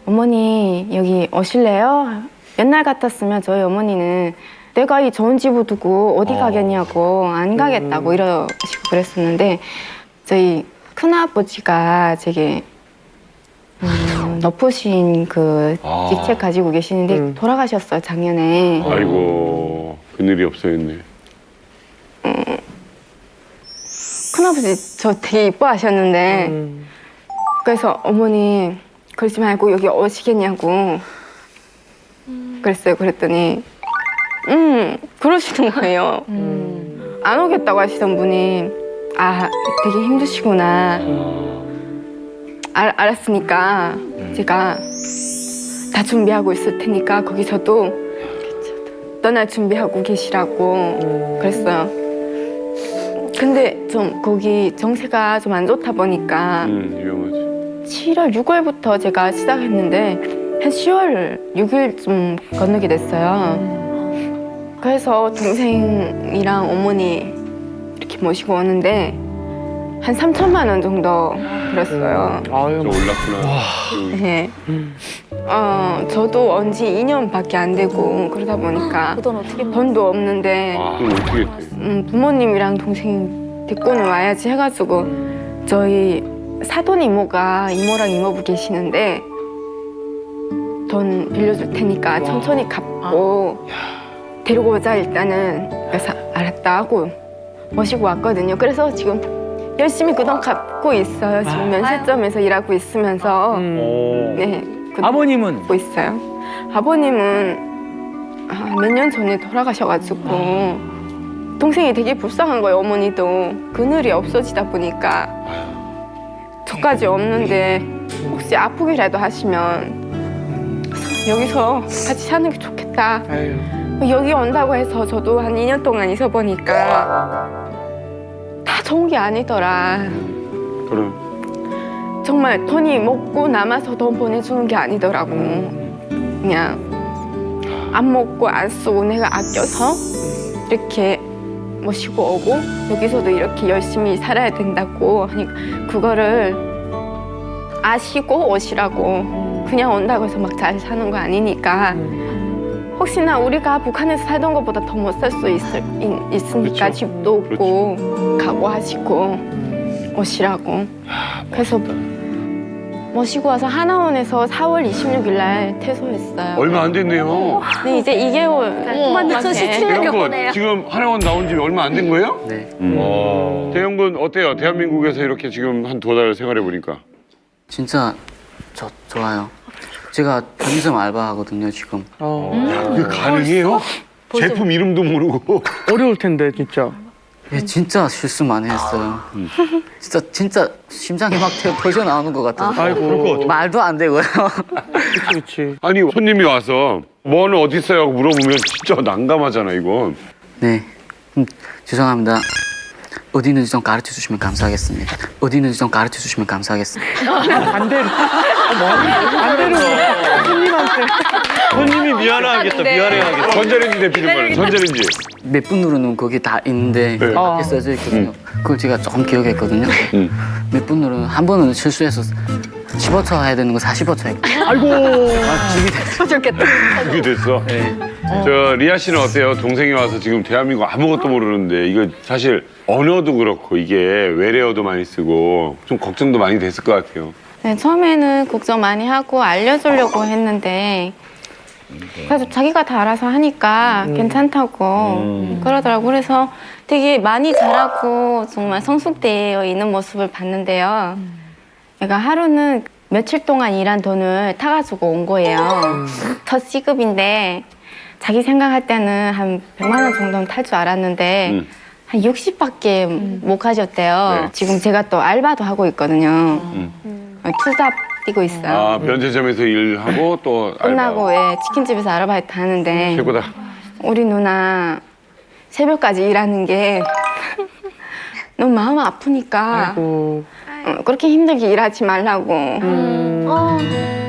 어머니 여기 오실래요? 옛날 같았으면 저희 어머니는 내가 이 좋은 집을 두고 어디 가겠냐고 안 가겠다고 이러시고 그랬었는데 저희 큰아버지가 되게 높으신 그 직책 가지고 계시는데 돌아가셨어요 작년에. 아이고 그늘이 없어졌네. 큰아버지 저 되게 이뻐하셨는데 그래서 어머니 그러지 말고 여기 오시겠냐고 그랬어요. 그랬더니 그러시는 거예요. 안 오겠다고 하시던 분이 아, 되게 힘드시구나. 알았으니까 제가 다 준비하고 있을 테니까 거기서도 떠날 준비하고 계시라고 그랬어요. 근데 좀 거기 정세가 좀 안 좋다 보니까 위험하지. 7월, 6월부터 제가 시작했는데 한 10월 6일쯤 건너게 됐어요. 그래서 동생이랑 어머니 이렇게 모시고 오는데 한 3천만 원 정도 들었어요. 저 올랐구나. 네. 저도 온 지 2년밖에 안 되고 그러다 보니까 돈도 없는데 그럼 어떻게 했대? 부모님이랑 동생 데리고는 와야지 해가지고 저희 사돈 이모가 이모랑 이모부 계시는데 돈 빌려줄 테니까 천천히 갚고 데리고 오자 일단은. 그래서 알았다 하고 모시고 왔거든요. 그래서 지금 열심히 그 돈 갚고 있어요. 지금 면세점에서 일하고 있으면서. 네. 아버님은? 갚고 있어요. 아버님은 몇 년 전에 돌아가셔가지고 동생이 되게 불쌍한 거예요. 어머니도 그늘이 없어지다 보니까 저까지 없는데 혹시 아프기라도 하시면 여기서 같이 사는 게 좋겠다. 여기 온다고 해서 저도 한 2년 동안 있어 보니까 다 좋은 게 아니더라. 그럼. 정말 돈이 먹고 남아서 돈 보내주는 게 아니더라고. 그냥 안 먹고 안 쓰고 내가 아껴서 이렇게 모시고 오고 여기서도 이렇게 열심히 살아야 된다고 하니까 그거를 아시고 오시라고. 그냥 온다고 해서 막 잘 사는 거 아니니까 혹시나 우리가 북한에서 살던 것보다 더 못 살 수 있으니까 집도 없고 각오하시고 오시라고. 그래서 모시고 와서 하나원에서 4월 26일 날 퇴소했어요. 얼마 안 됐네요. 네, 이제 2개월 대형군 지금 하나원 나온 지 얼마 안 된 거예요? 네. 대형군 어때요? 대한민국에서 이렇게 지금 한 2달 생활해 보니까. 진짜 좋아요. 제가 편의점 알바하거든요 지금. 그게 가능해요? 제품 이름도 모르고. 어려울 텐데 진짜. 예, 진짜 실수 많이 했어요. 진짜 심장이 막 터져 나오는 것 같아요. 아이고. 말도 안 되고요. 그렇지. 아니 손님이 와서 뭐는 어디 있어요 하고 물어보면 진짜 난감하잖아 이거. 네, 죄송합니다. 어디 있는지 좀 가르쳐 주시면 감사하겠습니다. 어디 있는지 좀 가르쳐 주시면 감사하겠습니다. 반대로. 반대로. 손님이 미안하겠다. 미안해하겠다. 전자레인지 데피는 거예요. 전자레인지. 몇 분 누르는 거기 다 있는데 밖에 써져 있거든요. 그걸 제가 조금 기억했거든요. 몇 분 누르는 한 번은 실수해서 15초 해야 되는 거 45초 했고. 아이고. 터졌겠다. 그게 됐어. 네. 저 리아 씨는 어때요? 동생이 와서 지금 대한민국 아무것도 모르는데 이거 사실 언어도 그렇고 이게 외래어도 많이 쓰고 좀 걱정도 많이 됐을 것 같아요. 네, 처음에는 걱정 많이 하고 알려주려고 했는데 그래서 자기가 다 알아서 하니까 괜찮다고 그러더라고. 그래서 되게 많이 잘하고 정말 성숙되어 있는 모습을 봤는데요. 얘가 하루는 며칠 동안 일한 돈을 타가지고 온 거예요. 첫 시급인데 자기 생각할 때는 한 100만 원 정도는 탈 줄 알았는데 한 60밖에 못 가졌대요. 네. 지금 제가 또 알바도 하고 있거든요. 투잡 뛰고 있어요. 아 면세점에서 일하고 또 끝나고 치킨집에서 아르바이트 하는데 최고다. 우리 누나 새벽까지 일하는 게 너무 마음 아프니까 그렇게 힘들게 일하지 말라고.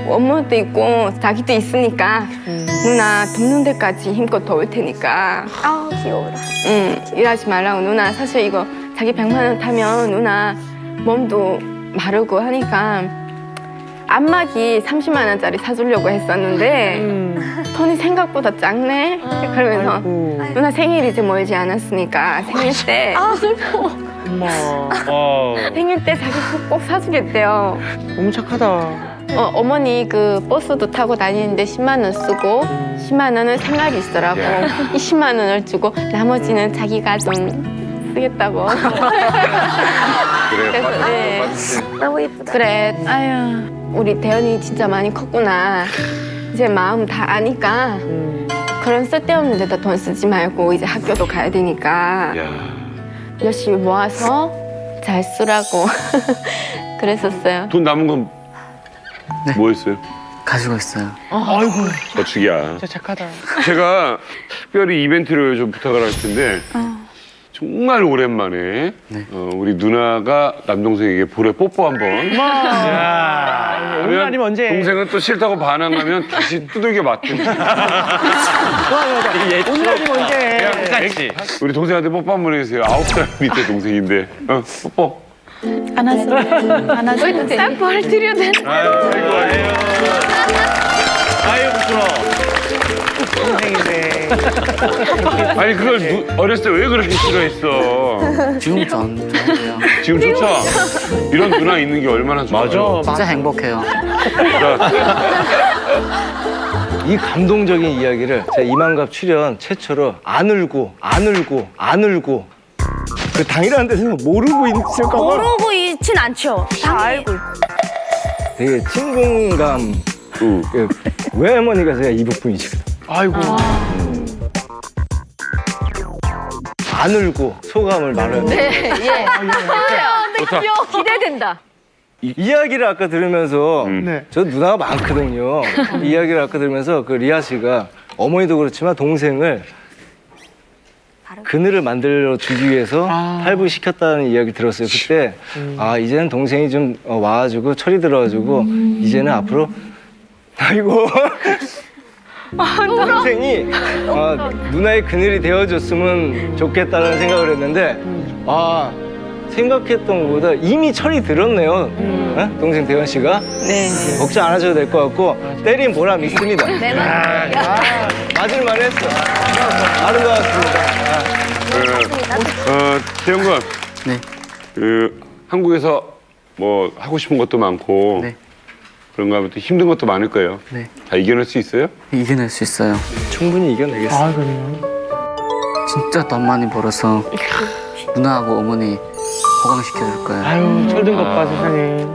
엄마도 있고 자기도 있으니까 누나 돕는 데까지 힘껏 도울 테니까 귀여워라. 일하지 말라고. 누나 사실 이거 자기 100만 원 타면 누나 몸도 마르고 하니까 안마기 30만 원짜리 사주려고 했었는데 돈이 생각보다 작네. 그러면서 누나 생일이 이제 멀지 않았으니까 생일 때 슬퍼. 생일 때 자기 꼭 사주겠대요. 너무 착하다. 어머니 그 버스도 타고 다니는데 10만 원 쓰고 10만 원은 생활이 있더라고. 이 10만 원을 주고 나머지는 자기가 좀 쓰겠다고. 그래서 네. 너무 예쁘다. 그래. 아유, 우리 대현이 진짜 많이 컸구나. 이제 마음 다 아니까 그런 쓸데없는 데다 돈 쓰지 말고 이제 학교도 가야 되니까 열심히 모아서 잘 쓰라고 그랬었어요. 돈 남은 건 뭐 했어요? 가지고 있어요. 아이고. 저축이야. 진짜 착하다. 제가 특별히 이벤트를 좀 부탁을 할 텐데 정말 오랜만에 우리 누나가 남동생에게 볼에 뽀뽀 한번. 야, 오늘 아니면 언제? 동생은 또 싫다고 반항하면 다시 두들겨 맞든지. 오늘 아니면 언제? 그냥 우리 동생한테 뽀뽀 한번 해주세요. 9살 밑에 동생인데. 뽀뽀. 안아줘. 안아줘. 쌈볼 드려야 돼. 아유 부끄러워. 동생인데. 아니 그걸 어렸을 때 왜 그렇게 싫어했어? 지금 좋은데요. 지금 좋죠? 이런 누나 있는 게 얼마나 좋아요. 진짜 행복해요. 이 감동적인 이야기를 제가 이만갑 출연 최초로 안 울고 그 당이라는 데서 모르고 있을까 봐 모르고 있진 않죠. 다 알고. 되게 친근감. 그 외할머니가 제가 이북분이시거든. 아이고. 안 울고 소감을 말해요. 네, 예. 좋다. 기대된다. 이야기를 아까 들으면서 저 누나가 많거든요. 이 이야기를 아까 들으면서 그 리아 씨가 어머니도 그렇지만 동생을 그늘을 만들어 주기 위해서 탈북시켰다는 이야기 들었어요. 그때 이제는 동생이 좀 와가지고 철이 들어가지고 이제는 앞으로 아이고 동생이 누나의 그늘이 되어줬으면 좋겠다는 생각을 했는데 생각했던 것보다 이미 철이 들었네요. 동생 대원 씨가. 네. 걱정 안 하셔도 될 것 같고 때린 보람 있습니다. 네, 맞을만 했어. 아름다웠습니다. 대영군. 네. 그 한국에서 뭐 하고 싶은 것도 많고 그런가 하면 또 힘든 것도 많을 거예요. 네. 다 이겨낼 수 있어요? 이겨낼 수 있어요. 충분히 이겨내겠어요. 진짜 돈 많이 벌어서 누나하고 어머니 호강시켜줄 거예요. 아유, 철든 것 봐, 세상에.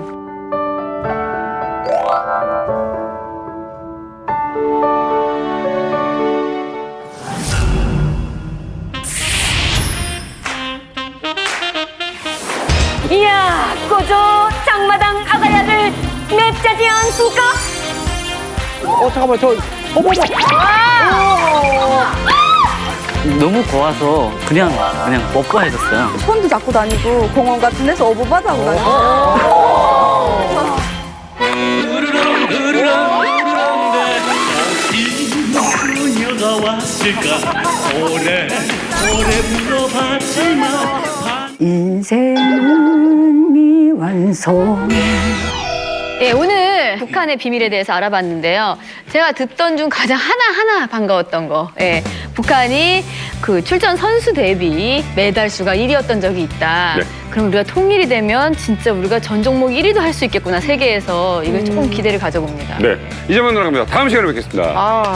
이야, 꼬조 장마당 아가야들 맵자지 않습니까? 잠깐만, 어머머. 너무 고와서 그냥 뽀뽀해줬어요. 손도 잡고 다니고 공원 같은 데서 어부바다 하고 다니고. 그녀가 왔을까 오래 불러봤지만 인생은 미완성. 예, 오늘 북한의 비밀에 대해서 알아봤는데요. 제가 듣던 중 가장 하나하나 반가웠던 거. 예, 북한이 그 출전 선수 대비 메달 수가 1위였던 적이 있다. 네. 그럼 우리가 통일이 되면 진짜 우리가 전 종목 1위도 할 수 있겠구나, 세계에서. 이걸 조금 기대를 가져봅니다. 네. 이제만 돌아갑니다. 다음 시간에 뵙겠습니다.